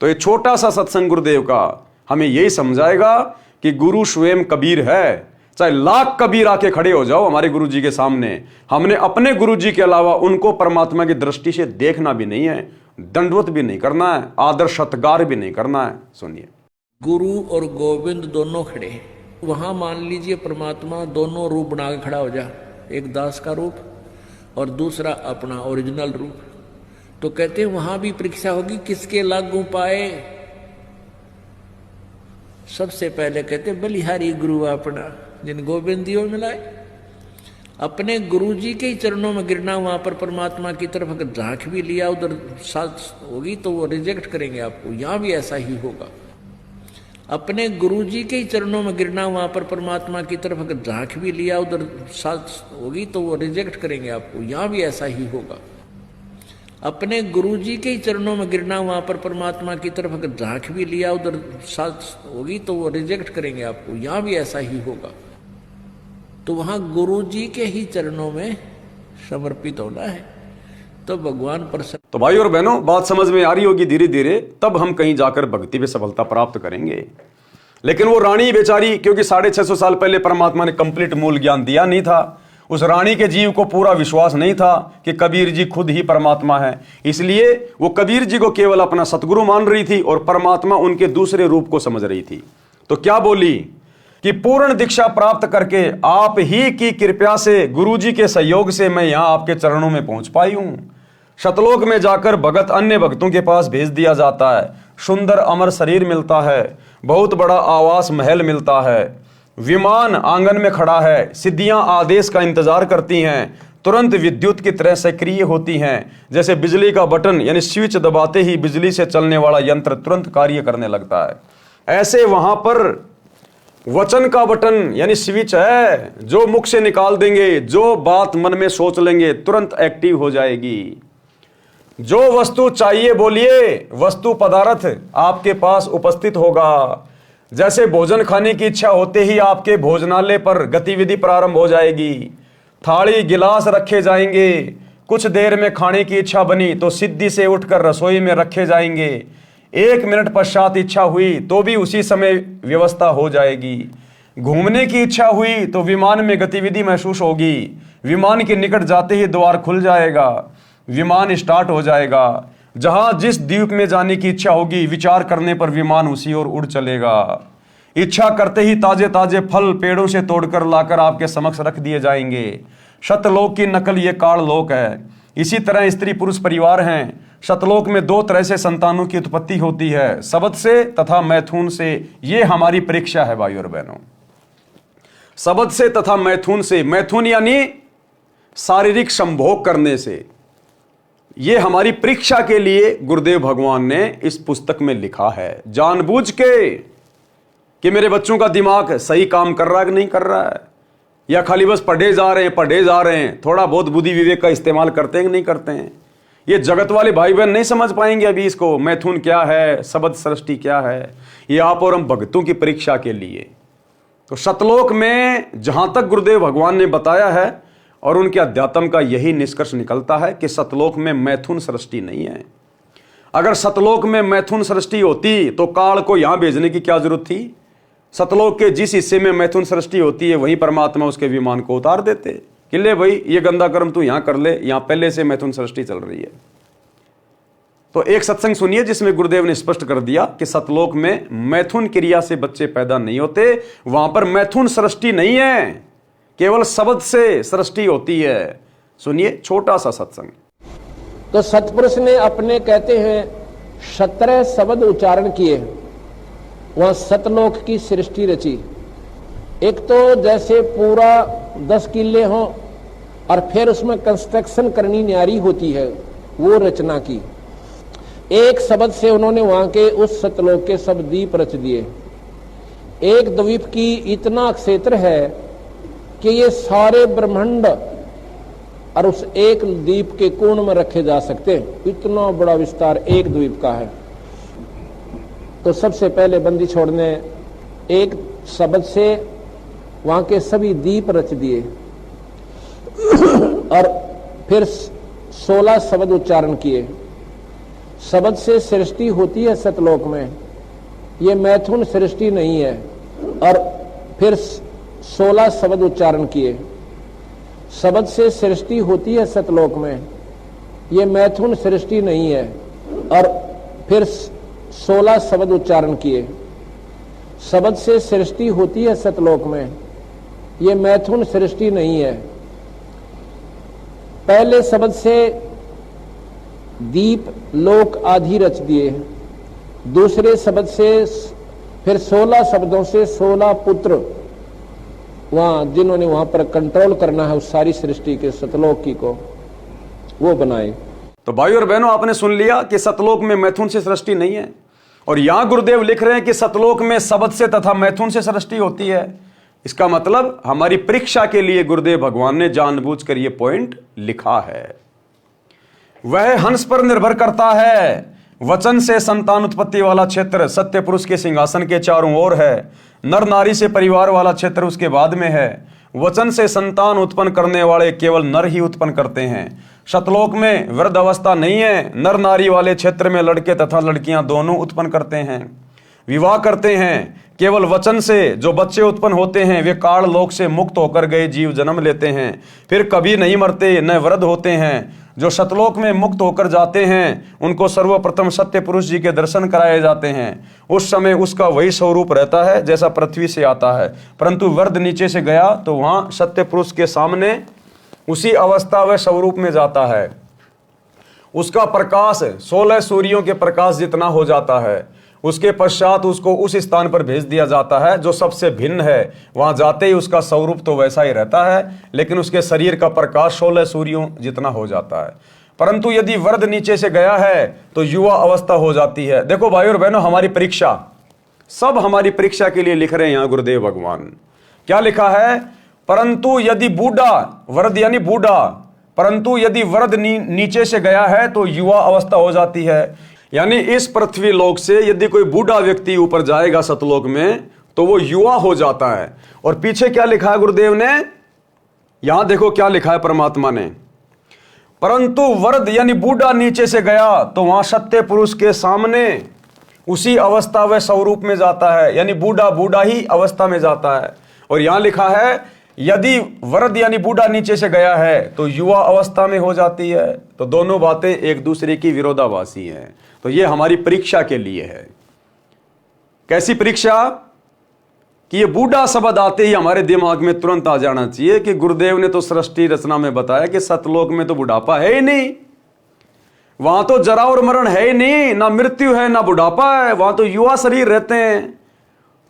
तो ये छोटा सा सत्संग गुरुदेव का हमें यही समझाएगा कि गुरु स्वयं कबीर है। चाहे लाख कबीर आके खड़े हो जाओ हमारे गुरुजी के सामने, हमने अपने गुरुजी के अलावा उनको परमात्मा की दृष्टि से देखना भी नहीं है, दंडवत भी नहीं करना है, आदर सत्कार भी नहीं करना है। सुनिए, गुरु और गोविंद दोनों खड़े हैं, वहां मान लीजिए परमात्मा दोनों रूप बना के खड़ा हो जा, एक दास का रूप और दूसरा अपना ओरिजिनल रूप। तो कहते हैं वहां भी परीक्षा होगी, किसके लागू पाए। सबसे पहले कहते बलिहारी गुरु अपना, जिन गोविंदियों मिलाए। अपने गुरुजी के ही चरणों में गिरना, वहां पर परमात्मा की तरफ अगर झांक भी लिया उधर साथ होगी तो वो रिजेक्ट करेंगे आपको, यहां भी ऐसा ही होगा। अपने गुरुजी के ही चरणों में गिरना, वहां पर परमात्मा की तरफ अगर झांक भी लिया उधर साथ होगी तो वो रिजेक्ट करेंगे आपको, यहां भी ऐसा ही होगा। अपने गुरुजी के ही चरणों में गिरना, वहां पर परमात्मा की तरफ अगर झांक भी लिया उधर साथ होगी तो वो रिजेक्ट करेंगे आपको, यहां भी ऐसा ही होगा। तो वहां गुरुजी के ही चरणों में समर्पित होना है तो भगवान प्रसन्न। तो भाई और बहनों, बात समझ में आ रही होगी धीरे धीरे, तब हम कहीं जाकर भक्ति में सफलता प्राप्त करेंगे। लेकिन वो रानी बेचारी, क्योंकि 650 साल पहले परमात्मा ने कंप्लीट मूल ज्ञान दिया नहीं था, उस रानी के जीव को पूरा विश्वास नहीं था कि कबीर जी खुद ही परमात्मा है, इसलिए वो कबीर जी को केवल अपना सतगुरु मान रही थी और परमात्मा उनके दूसरे रूप को समझ रही थी। तो क्या बोली कि पूर्ण दीक्षा प्राप्त करके आप ही की कृपा से, गुरुजी के सहयोग से मैं यहां आपके चरणों में पहुंच पाई हूं। शतलोक में जाकर भगत अन्य भक्तों के पास भेज दिया जाता है, सुंदर अमर शरीर मिलता है, बहुत बड़ा आवास महल मिलता है, विमान आंगन में खड़ा है, सिद्धियां आदेश का इंतजार करती हैं, तुरंत विद्युत की तरह सक्रिय होती हैं, जैसे बिजली का बटन यानी स्विच दबाते ही बिजली से चलने वाला यंत्र तुरंत कार्य करने लगता है। ऐसे वहां पर वचन का बटन यानी स्विच है, जो मुख से निकाल देंगे, जो बात मन में सोच लेंगे तुरंत एक्टिव हो जाएगी। जो वस्तु चाहिए बोलिए, वस्तु पदार्थ आपके पास उपस्थित होगा। जैसे भोजन खाने की इच्छा होते ही आपके भोजनालय पर गतिविधि प्रारंभ हो जाएगी, थाली गिलास रखे जाएंगे, कुछ देर में खाने की इच्छा बनी तो सिद्धि से उठकर रसोई में रखे जाएंगे, 1 मिनट पश्चात इच्छा हुई तो भी उसी समय व्यवस्था हो जाएगी। घूमने की इच्छा हुई तो विमान में गतिविधि महसूस होगी, विमान के निकट जाते ही द्वार खुल जाएगा, विमान स्टार्ट हो जाएगा। जहां जिस द्वीप में जाने की इच्छा होगी, विचार करने पर विमान उसी ओर उड़ चलेगा। इच्छा करते ही ताजे ताजे फल पेड़ों से तोड़कर लाकर आपके समक्ष रख दिए जाएंगे। शतलोक की नकल ये काललोक है। इसी तरह स्त्री पुरुष परिवार हैं। शतलोक में 2 तरह से संतानों की उत्पत्ति होती है, शबद से तथा मैथुन से। ये हमारी परीक्षा है भाई और बहनों, शबद से तथा मैथुन से। मैथुन यानी शारीरिक संभोग करने से। ये हमारी परीक्षा के लिए गुरुदेव भगवान ने इस पुस्तक में लिखा है, जानबूझ के, कि मेरे बच्चों का दिमाग सही काम कर रहा है कि नहीं कर रहा है, या खाली बस पढ़े जा रहे हैं, थोड़ा बहुत बुद्धि विवेक का इस्तेमाल करते हैं कि नहीं करते हैं। ये जगत वाले भाई बहन नहीं समझ पाएंगे अभी इसको, मैथुन क्या है, शबद सृष्टि क्या है। ये आप और हम भक्तों की परीक्षा के लिए। तो शतलोक में जहां तक गुरुदेव भगवान ने बताया है और उनके अध्यात्म का यही निष्कर्ष निकलता है कि सतलोक में मैथुन सृष्टि नहीं है। अगर सतलोक में मैथुन सृष्टि होती तो काल को यहां भेजने की क्या जरूरत थी। सतलोक के जिस हिस्से में मैथुन सृष्टि होती है वहीं परमात्मा उसके विमान को उतार देते कि ले भाई ये गंदा कर्म तू यहां कर ले, यहां पहले से मैथुन सृष्टि चल रही है। तो एक सत्संग सुनिए जिसमें गुरुदेव ने स्पष्ट कर दिया कि सतलोक में मैथुन क्रिया से बच्चे पैदा नहीं होते, वहां पर मैथुन सृष्टि नहीं है, केवल शब्द से सृष्टि होती है। सुनिए छोटा सा सत्संग। तो सतपुरुष ने अपने कहते हैं 17 शब्द उच्चारण किए, वहां सतलोक की सृष्टि रची। एक तो जैसे पूरा 10 किले हों और फिर उसमें कंस्ट्रक्शन करनी न्यारी होती है, वो रचना की। एक शब्द से उन्होंने वहां के उस सतलोक के सब द्वीप रच दिए। एक द्वीप की इतना क्षेत्र है कि ये सारे ब्रह्मांड और उस एक द्वीप के कोण में रखे जा सकते हैं। इतना बड़ा विस्तार एक द्वीप का है। तो सबसे पहले बंदी छोड़ ने एक शब्द से वहां के सभी द्वीप रच दिए और फिर 16 शब्द उच्चारण किए। शब्द से सृष्टि होती है सतलोक में, ये मैथुन सृष्टि नहीं है। और फिर 16 शब्द उच्चारण किए। शब्द से सृष्टि होती है सतलोक में, ये मैथुन सृष्टि नहीं है। और फिर 16 शब्द उच्चारण किए। शब्द से सृष्टि होती है सतलोक में, ये मैथुन सृष्टि नहीं है। पहले शब्द से दीप लोक आदि रच दिए। दूसरे शब्द से फिर 16 शब्दों से 16 पुत्र वहां जिन्होंने वहां पर कंट्रोल करना है उस सारी सृष्टि के सतलोक की को, वो बनाए। तो भाई और बहनों, आपने सुन लिया कि सतलोक में मैथुन से सृष्टि नहीं है। और यहां गुरुदेव लिख रहे हैं कि सतलोक में शब्द से तथा मैथुन से सृष्टि होती है। इसका मतलब हमारी परीक्षा के लिए गुरुदेव भगवान ने जानबूझकर यह पॉइंट लिखा है। वह हंस पर निर्भर करता है। वचन से संतान उत्पत्ति वाला क्षेत्र सत्य पुरुष के सिंहासन के चारों ओर है। नर नारी से परिवार वाला क्षेत्र उसके बाद में है। वचन से संतान उत्पन्न करने वाले केवल नर ही उत्पन्न करते हैं। सतलोक में वृद्ध अवस्था नहीं है। नर नारी वाले क्षेत्र में लड़के तथा लड़कियां दोनों उत्पन्न करते हैं, विवाह करते हैं। केवल वचन से जो बच्चे उत्पन्न होते हैं वे काल लोक से मुक्त होकर गए जीव जन्म लेते हैं, फिर कभी नहीं मरते न वृद्ध होते हैं। जो सतलोक में मुक्त होकर जाते हैं उनको सर्वप्रथम सत्य पुरुष जी के दर्शन कराए जाते हैं। उस समय उसका वही स्वरूप रहता है जैसा पृथ्वी से आता है, परंतु वृद्ध नीचे से गया तो वहां सत्य पुरुष के सामने उसी अवस्था व स्वरूप में जाता है। उसका प्रकाश 16 सूर्यों के प्रकाश जितना हो जाता है। उसके पश्चात उसको उस स्थान पर भेज दिया जाता है जो सबसे भिन्न है। वहां जाते ही उसका स्वरूप तो वैसा ही रहता है, लेकिन उसके शरीर का प्रकाश 16 सूर्यों जितना हो जाता है। परंतु यदि वृद्ध नीचे से गया है तो युवा अवस्था हो जाती है। देखो भाई और बहनों, हमारी परीक्षा, सब हमारी परीक्षा के लिए लिख रहे हैं यहां गुरुदेव भगवान। क्या लिखा है? परंतु यदि बूढ़ा, वृद्ध यानी बूढ़ा, परंतु यदि वृद्ध नीचे से गया है तो युवा अवस्था हो जाती है। यानी इस पृथ्वी लोक से यदि कोई बूढ़ा व्यक्ति ऊपर जाएगा सतलोक में तो वो युवा हो जाता है। और पीछे क्या लिखा है गुरुदेव ने? यहां देखो क्या लिखा है परमात्मा ने। परंतु वृद्ध यानी बूढ़ा नीचे से गया तो वहां सत्य पुरुष के सामने उसी अवस्था व स्वरूप में जाता है। यानी बूढ़ा बूढ़ा ही अवस्था में जाता है। और यहां लिखा है यदि वृद्ध यानी बूढ़ा नीचे से गया है तो युवा अवस्था में हो जाती है। तो दोनों बातें एक दूसरे की विरोधाभासी हैं। तो ये हमारी परीक्षा के लिए है। कैसी परीक्षा? कि ये बूढ़ा शब्द आते ही हमारे दिमाग में तुरंत आ जाना चाहिए कि गुरुदेव ने तो सृष्टि रचना में बताया कि सतलोक में तो बुढ़ापा है ही नहीं, वहां तो जरा और मरण है ही नहीं, ना मृत्यु है ना बुढ़ापा है, वहां तो युवा शरीर रहते हैं।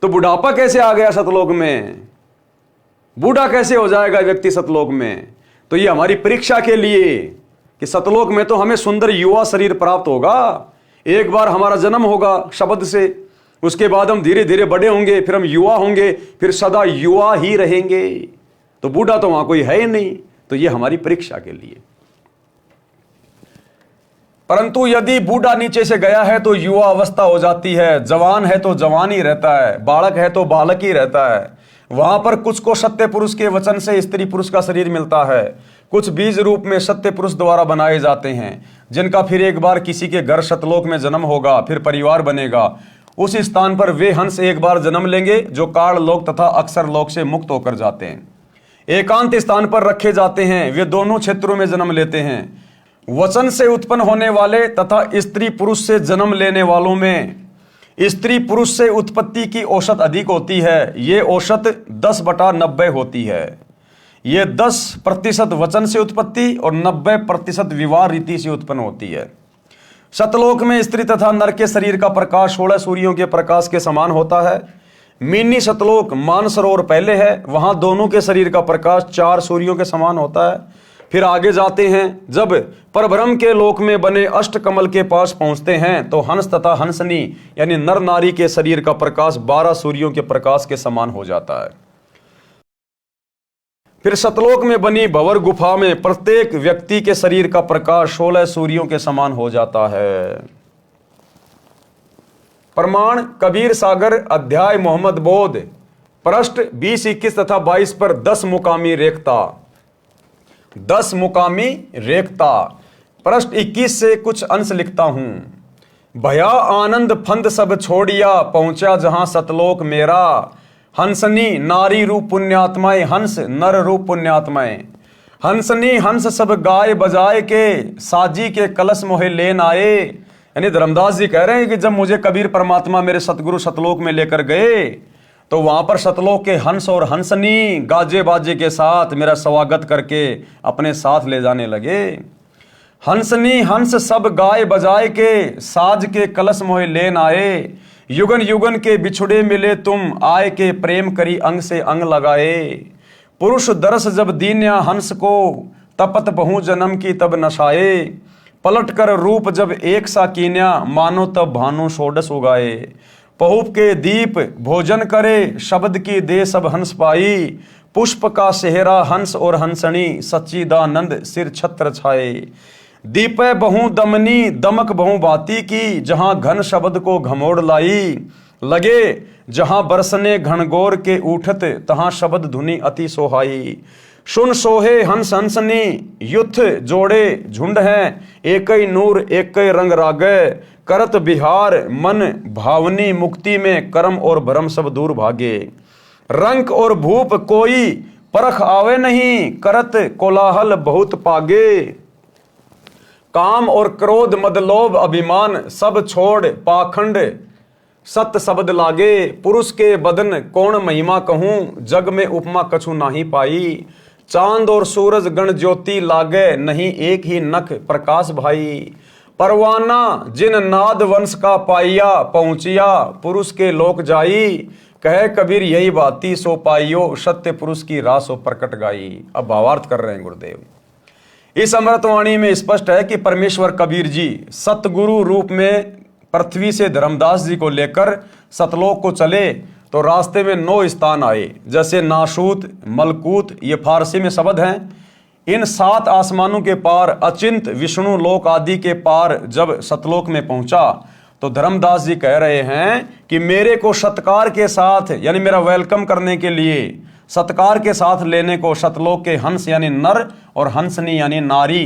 तो बुढ़ापा कैसे आ गया सतलोक में? बूढ़ा कैसे हो जाएगा व्यक्ति सतलोक में? तो ये हमारी परीक्षा के लिए कि सतलोक में तो हमें सुंदर युवा शरीर प्राप्त होगा। एक बार हमारा जन्म होगा शब्द से, उसके बाद हम धीरे धीरे बड़े होंगे, फिर हम युवा होंगे, फिर सदा युवा ही रहेंगे। तो बूढ़ा तो वहां कोई है ही नहीं। तो ये हमारी परीक्षा के लिए। परंतु यदि बूढ़ा नीचे से गया है तो युवा अवस्था हो जाती है। जवान है तो जवान ही रहता है, बालक है तो बालक ही रहता है। वहां पर कुछ को सत्य पुरुष के वचन से स्त्री पुरुष का शरीर मिलता है, कुछ बीज रूप में सत्य पुरुष द्वारा बनाए जाते हैं, जिनका फिर एक बार किसी के घर सतलोक में जन्म होगा, फिर परिवार बनेगा। उस स्थान पर वे हंस एक बार जन्म लेंगे जो काल लोक तथा अक्षर लोक से मुक्त होकर जाते हैं। एकांत स्थान पर रखे जाते हैं, वे दोनों क्षेत्रों में जन्म लेते हैं। वचन से उत्पन्न होने वाले तथा स्त्री पुरुष से जन्म लेने वालों में स्त्री पुरुष से उत्पत्ति की औसत अधिक होती है। ये औसत 10/90 होती है। ये 10% वचन से उत्पत्ति और 90% विवाह रीति से उत्पन्न होती है। सतलोक में स्त्री तथा नर के शरीर का प्रकाश 16 सूर्यों के प्रकाश के समान होता है। मिनी सतलोक मानसरोवर पहले है, वहां दोनों के शरीर का प्रकाश 4 सूर्यों के समान होता है। फिर आगे जाते हैं, जब परब्रह्म के लोक में बने अष्टकमल के पास पहुंचते हैं तो हंस तथा हंसनी यानी नर नारी के शरीर का प्रकाश 12 सूर्यों के प्रकाश के समान हो जाता है। फिर सतलोक में बनी भंवर गुफा में प्रत्येक व्यक्ति के शरीर का प्रकाश 16 सूर्यों के समान हो जाता है। प्रमाण कबीर सागर अध्याय मोहम्मद बोध पृष्ठ 20, 21 तथा 22 पर 10 मुकामी रेखता। 10 मुकामी रेखता। पृष्ठ 21 से कुछ अंश लिखता हूं। भया आनंद फंद सब छोड़िया, पहुंचा जहां सतलोक मेरा। हंसनी नारी रूप पुण्यात्माएं, हंस नर रूप पुण्यात्माएं। हंसनी हंस सब गाय बजाए के, साजी के कलश मोहे लेन आए। यानी धर्मदास जी कह रहे हैं कि जब मुझे कबीर परमात्मा मेरे सतगुरु सतलोक में लेकर गए तो वहां पर सतलोक के हंस और हंसनी गाजे बाजे के साथ मेरा स्वागत करके अपने साथ ले जाने लगे। हंसनी हंस सब गाय बजाए के, साज के कलश मोहे लेन आए। युगन युगन के बिछुड़े मिले तुम, आए के प्रेम करी अंग से अंग लगाए। पुरुष दरस जब दीन्या हंस को, तपत बहु जन्म की तब नशाए। पलट कर रूप जब एक सा कीन्या, मानो तब भानु षोडश उगाए। पहुप के दीप भोजन करे, शब्द की दे सब हंस पाई। पुष्प का सेहरा हंस और हंसनी, सच्चिदानंद सिर छत्र छाए। दीपे बहु दमनी दमक बहु बाती की, जहां घन शब्द को घमोड़ लाई। लगे जहां बरसने घनघोर के उठत, तहां शब्द धुनी अति सोहाई। सुन सोहे हंस हंसनी, युथ जोड़े झुंड हैं। एक ही नूर एक ही रंग रागे, करत बिहार मन भावनी। मुक्ति में कर्म और भ्रम सब दूर भागे। रंक और भूप कोई परख आवे नहीं, करत कोलाहल बहुत पागे। काम और क्रोध मद लोभ अभिमान, सब छोड़ पाखंड सत्य शब्द लागे। पुरुष के बदन कौन महिमा कहूं, जग में उपमा कछु नाही पाई। चांद और सूरज गण ज्योति लागे, नहीं एक ही नख प्रकाश भाई। परवाना जिन नाद वंश का पाइया, पहुंचिया पुरुष के लोक जाई। कहे कबीर यही बाती सो पाइयो, सत्य पुरुष की राह सो प्रकट गाई। अब भावार्थ कर रहे हैं गुरुदेव। इस अमृतवाणी में स्पष्ट है कि परमेश्वर कबीर जी सतगुरु रूप में पृथ्वी से धर्मदास जी को लेकर सतलोक को चले तो रास्ते में 9 स्थान आए, जैसे नाशूत, मलकूत, ये फारसी में शब्द हैं। इन 7 आसमानों के पार अचिंत विष्णु लोक आदि के पार जब सतलोक में पहुंचा तो धर्मदास जी कह रहे हैं कि मेरे को सत्कार के साथ यानी मेरा वेलकम करने के लिए सत्कार के साथ लेने को सतलोक के हंस यानी नर और हंसनी यानी नारी,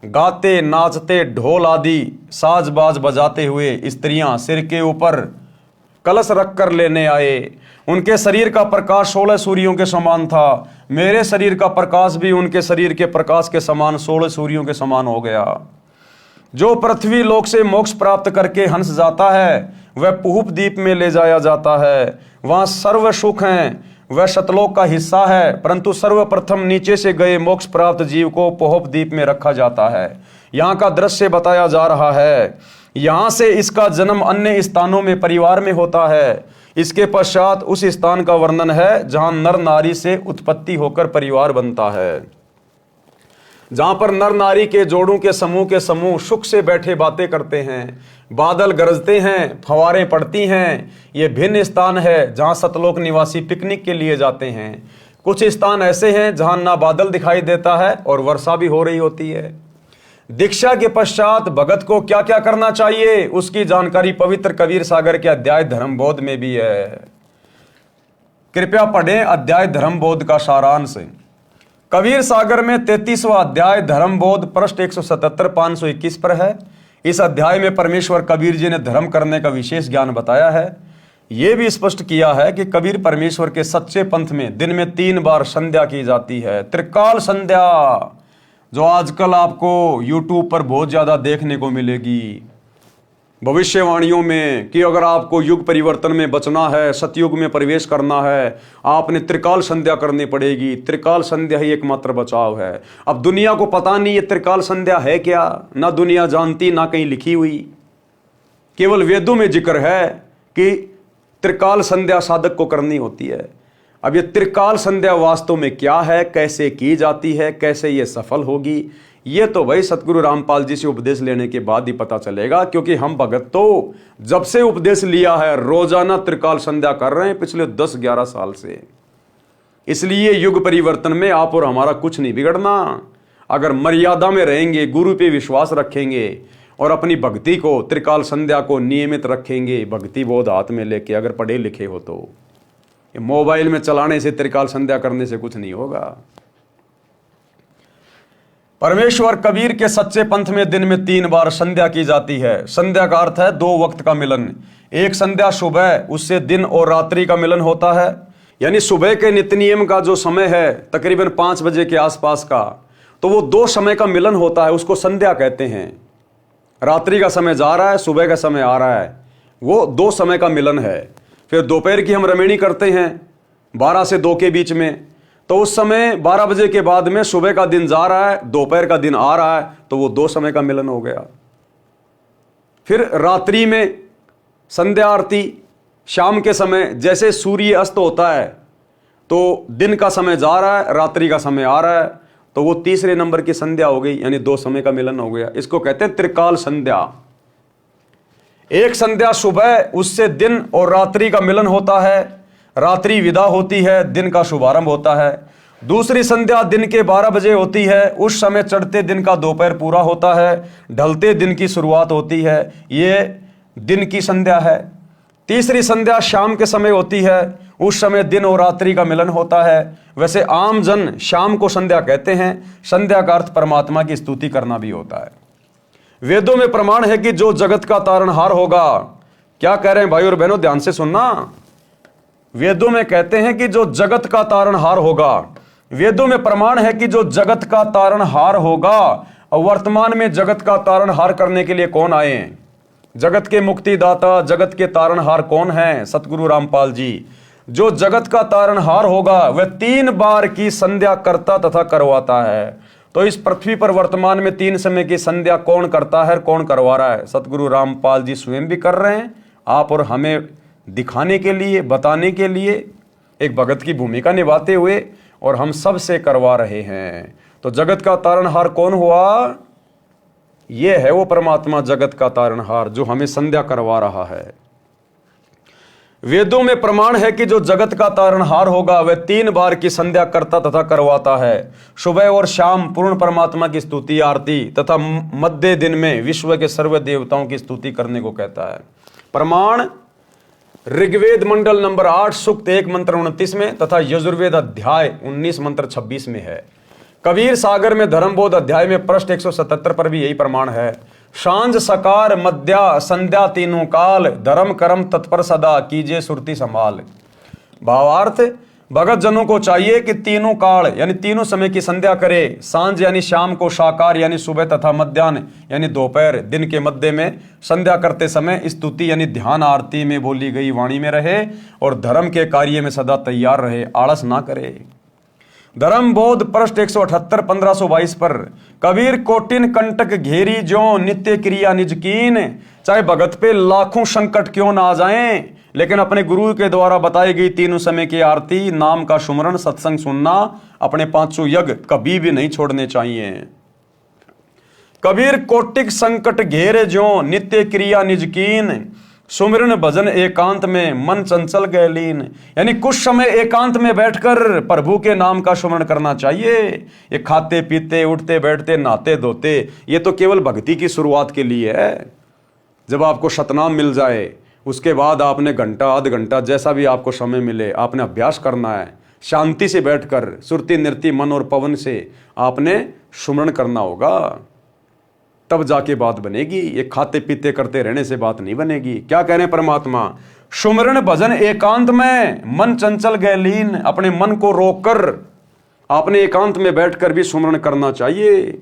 गाते नाचते ढोल आदि साज बाज बजाते हुए स्त्रियां सिर के ऊपर कलश रख कर लेने आए। उनके शरीर का प्रकाश 16 सूर्यों के समान था। मेरे शरीर का प्रकाश भी उनके शरीर के प्रकाश के समान 16 सूर्यों के समान हो गया। जो पृथ्वी लोक से मोक्ष प्राप्त करके हंस जाता है वह पुहुप द्वीप में ले जाया जाता है। वहाँ सर्व सुख हैं, वह सतलोक का हिस्सा है, परंतु सर्वप्रथम नीचे से गए मोक्ष प्राप्त जीव को पुहुप द्वीप में रखा जाता है। यहाँ का दृश्य बताया जा रहा है। यहाँ से इसका जन्म अन्य स्थानों में परिवार में होता है। इसके पश्चात उस स्थान का वर्णन है जहाँ नर नारी से उत्पत्ति होकर परिवार बनता है, जहाँ पर नर नारी के जोड़ों के समूह सुख से बैठे बातें करते हैं, बादल गरजते हैं, फवारें पड़ती हैं। ये भिन्न स्थान है जहाँ सतलोक निवासी पिकनिक के लिए जाते हैं। कुछ स्थान ऐसे हैं जहाँ ना बादल दिखाई देता है और वर्षा भी हो रही होती है। दीक्षा के पश्चात भगत को क्या क्या करना चाहिए उसकी जानकारी पवित्र कबीर सागर के अध्याय धर्मबोध में भी है। कृपया पढ़ें अध्याय धर्मबोध का सारांश। कबीर सागर में 33वां अध्याय धर्मबोध पृष्ठ 177 521 पर है। इस अध्याय में परमेश्वर कबीर जी ने धर्म करने का विशेष ज्ञान बताया है। यह भी स्पष्ट किया है कि कबीर परमेश्वर के सच्चे पंथ में दिन में 3 बार संध्या की जाती है। त्रिकाल संध्या जो आजकल आपको YouTube पर बहुत ज़्यादा देखने को मिलेगी भविष्यवाणियों में कि अगर आपको युग परिवर्तन में बचना है, सतयुग में प्रवेश करना है, आपने त्रिकाल संध्या करनी पड़ेगी। त्रिकाल संध्या ही एकमात्र बचाव है। अब दुनिया को पता नहीं ये त्रिकाल संध्या है क्या, ना दुनिया जानती ना कहीं लिखी हुई। केवल वेदों में जिक्र है कि त्रिकाल संध्या साधक को करनी होती है। अब ये त्रिकाल संध्या वास्तव में क्या है, कैसे की जाती है, कैसे ये सफल होगी, ये तो भाई सतगुरु रामपाल जी से उपदेश लेने के बाद ही पता चलेगा। क्योंकि हम भगत तो जब से उपदेश लिया है रोजाना त्रिकाल संध्या कर रहे हैं पिछले 10-11 साल से। इसलिए युग परिवर्तन में आप और हमारा कुछ नहीं बिगड़ना। अगर मर्यादा में रहेंगे, गुरु पे विश्वास रखेंगे और अपनी भक्ति को, त्रिकाल संध्या को नियमित रखेंगे, भक्ति बोध हाथ में लेके, अगर पढ़े लिखे हो तो। मोबाइल में चलाने से, त्रिकाल संध्या करने से कुछ नहीं होगा। परमेश्वर कबीर के सच्चे पंथ में दिन में 3 बार संध्या की जाती है। संध्या का अर्थ है 2 वक्त का मिलन। एक संध्या सुबह, उससे दिन और रात्रि का मिलन होता है। यानी सुबह के नित्य नियम का जो समय है तकरीबन 5 बजे के आसपास का, तो वो 2 समय का मिलन होता है, उसको संध्या कहते हैं। रात्रि का समय जा रहा है, सुबह का समय आ रहा है, वो 2 समय का मिलन है। फिर दोपहर की हम रमेणी करते हैं 12 से 2 के बीच में, तो उस समय 12 बजे के बाद में सुबह का दिन जा रहा है, दोपहर का दिन आ रहा है, तो वो 2 समय का मिलन हो गया। फिर रात्रि में संध्या आरती, शाम के समय जैसे सूर्य अस्त होता है तो दिन का समय जा रहा है, रात्रि का समय आ रहा है, तो वो तीसरे नंबर की संध्या हो गई, यानी 2 समय का मिलन हो गया। इसको कहते हैं त्रिकाल संध्या। एक संध्या सुबह, उससे दिन और रात्रि का मिलन होता है, रात्रि विदा होती है, दिन का शुभारंभ होता है। दूसरी संध्या दिन के 12 बजे होती है, उस समय चढ़ते दिन का दोपहर पूरा होता है, ढलते दिन की शुरुआत होती है, ये दिन की संध्या है। तीसरी संध्या शाम के समय होती है, उस समय दिन और रात्रि का मिलन होता है। वैसे आम जन शाम को संध्या कहते हैं। संध्या का अर्थ परमात्मा की स्तुति करना भी होता है। वेदों में प्रमाण है कि जो जगत का तारणहार होगा, क्या कह रहे हैं भाई और बहनों, ध्यान से सुनना। वेदों में कहते हैं कि जो जगत का तारणहार होगा, वेदों में प्रमाण है कि जो जगत का तारणहार होगा। और वर्तमान में जगत का तारणहार करने के लिए कौन आए हैं? जगत के मुक्तिदाता, जगत के तारणहार कौन है? सतगुरु रामपाल जी। जो जगत का तारणहार होगा वह 3 बार की संध्या करता तथा करवाता है। तो इस पृथ्वी पर वर्तमान में 3 समय की संध्या कौन करता है, कौन करवा रहा है? सतगुरु रामपाल जी स्वयं भी कर रहे हैं, आप और हमें दिखाने के लिए, बताने के लिए, एक भगत की भूमिका निभाते हुए, और हम सब से करवा रहे हैं। तो जगत का तारणहार कौन हुआ? ये है वो परमात्मा, जगत का तारणहार, जो हमें संध्या करवा रहा है। वेदों में प्रमाण है कि जो जगत का तारणहार होगा वह 3 बार की संध्या करता तथा करवाता है। सुबह और शाम पूर्ण परमात्मा की स्तुति आरती तथा मध्य दिन में विश्व के सर्व देवताओं की स्तुति करने को कहता है। प्रमाण ऋग्वेद मंडल नंबर 8 सूक्त 1 मंत्र 29 में तथा यजुर्वेद अध्याय 19 मंत्र 26 में है। कबीर सागर में धर्मबोध अध्याय में पृष्ठ 177 पर भी यही प्रमाण है। सांझ सकार मध्या संध्या तीनों काल, धर्म कर्म तत्पर सदा कीजिए सुरती संभाल। भावार्थ, भगत जनों को चाहिए कि तीनों काल यानी तीनों समय की संध्या करे। सांझ यानी शाम को, साकार यानी सुबह तथा मध्याह्न यानी दोपहर, दिन के मध्य में संध्या करते समय स्तुति यानी ध्यान आरती में बोली गई वाणी में रहे और धर्म के कार्य में सदा तैयार रहे, आलस ना करे। धर्म बोध पृष्ठ 178 1522 पर कबीर कोटिन कंटक घेरी जो नित्य क्रिया निज कीन। चाहे भगत पे लाखों संकट क्यों ना आ जाएं, लेकिन अपने गुरु के द्वारा बताई गई तीनों समय की आरती, नाम का सुमरण, सत्संग सुनना, अपने 500 यज्ञ कभी भी नहीं छोड़ने चाहिए। कबीर कोटिक संकट घेरे जो नित्य क्रिया निज कीन, सुमिरन भजन एकांत में मन चंचल गए लीन। यानी कुछ समय एकांत में बैठकर प्रभु के नाम का सुमरण करना चाहिए। ये खाते पीते, उठते बैठते, नहाते धोते, ये तो केवल भक्ति की शुरुआत के लिए है। जब आपको सतनाम मिल जाए उसके बाद आपने घंटा आध घंटा जैसा भी आपको समय मिले आपने अभ्यास करना है। शांति से बैठकर सुरती नृत्य मन और पवन से आपने सुमरण करना होगा, तब जाके बात बनेगी। ये खाते पीते करते रहने से बात नहीं बनेगी। क्या कह रहे हैं परमात्मा? सुमरण भजन एकांत में मन चंचल गए लीन। अपने मन को रोककर आपने एकांत में बैठकर भी सुमरण करना चाहिए।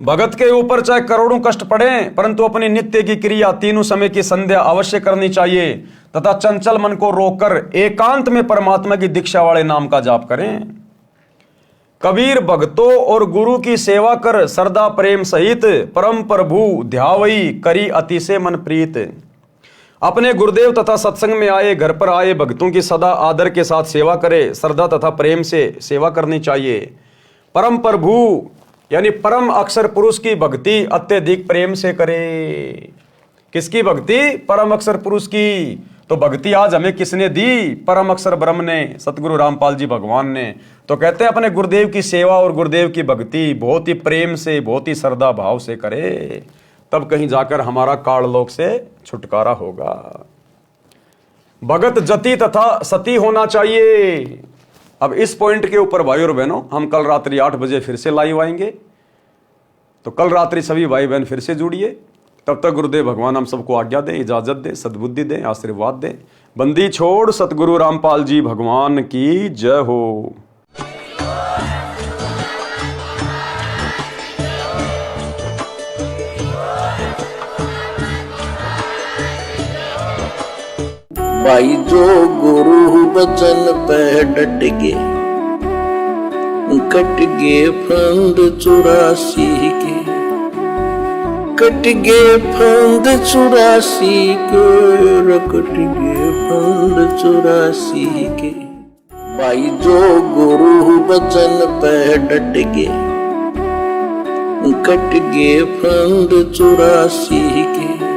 भगत के ऊपर चाहे करोड़ों कष्ट पड़े परंतु अपनी नित्य की क्रिया तीनों समय की संध्या अवश्य करनी चाहिए तथा चंचल मन को रोककर एकांत में परमात्मा की दीक्षा वाले नाम का जाप करें। कबीर भक्तों और गुरु की सेवा कर श्रद्धा प्रेम सहित परम प्रभु ध्यावई करी अतिशय मन प्रीत। अपने गुरुदेव तथा सत्संग में आए, घर पर आए भक्तों की सदा आदर के साथ सेवा करे, श्रद्धा तथा प्रेम से सेवा करनी चाहिए। परम प्रभु यानी परम अक्षर पुरुष की भक्ति अत्यधिक प्रेम से करे। किसकी भक्ति? परम अक्षर पुरुष की। तो भक्ति आज हमें किसने दी? परम अक्षर ब्रह्म ने, सतगुरु रामपाल जी भगवान ने। तो कहते हैं अपने गुरुदेव की सेवा और गुरुदेव की भक्ति बहुत ही प्रेम से, बहुत ही श्रद्धा भाव से करे, तब कहीं जाकर हमारा काललोक से छुटकारा होगा। भगत जति तथा सती होना चाहिए। अब इस पॉइंट के ऊपर भाई और बहनों हम कल रात्रि 8 बजे फिर से लाइव आएंगे, तो कल रात्रि सभी भाई बहन फिर से जुड़िए। तब तक गुरुदेव भगवान हम सबको आज्ञा दें, इजाजत दें, सद्बुद्धि दें, आशीर्वाद दें। बंदी छोड़ सतगुरु रामपाल जी भगवान की जय हो। भाई जो गुरु बचन पे डट गे, कट गे फंद 84 के, कट गे फंद 84 के, कट गे फंद 84 के। भाई जो गुरु बचन पे डट गे, कट गे फंद 84 के।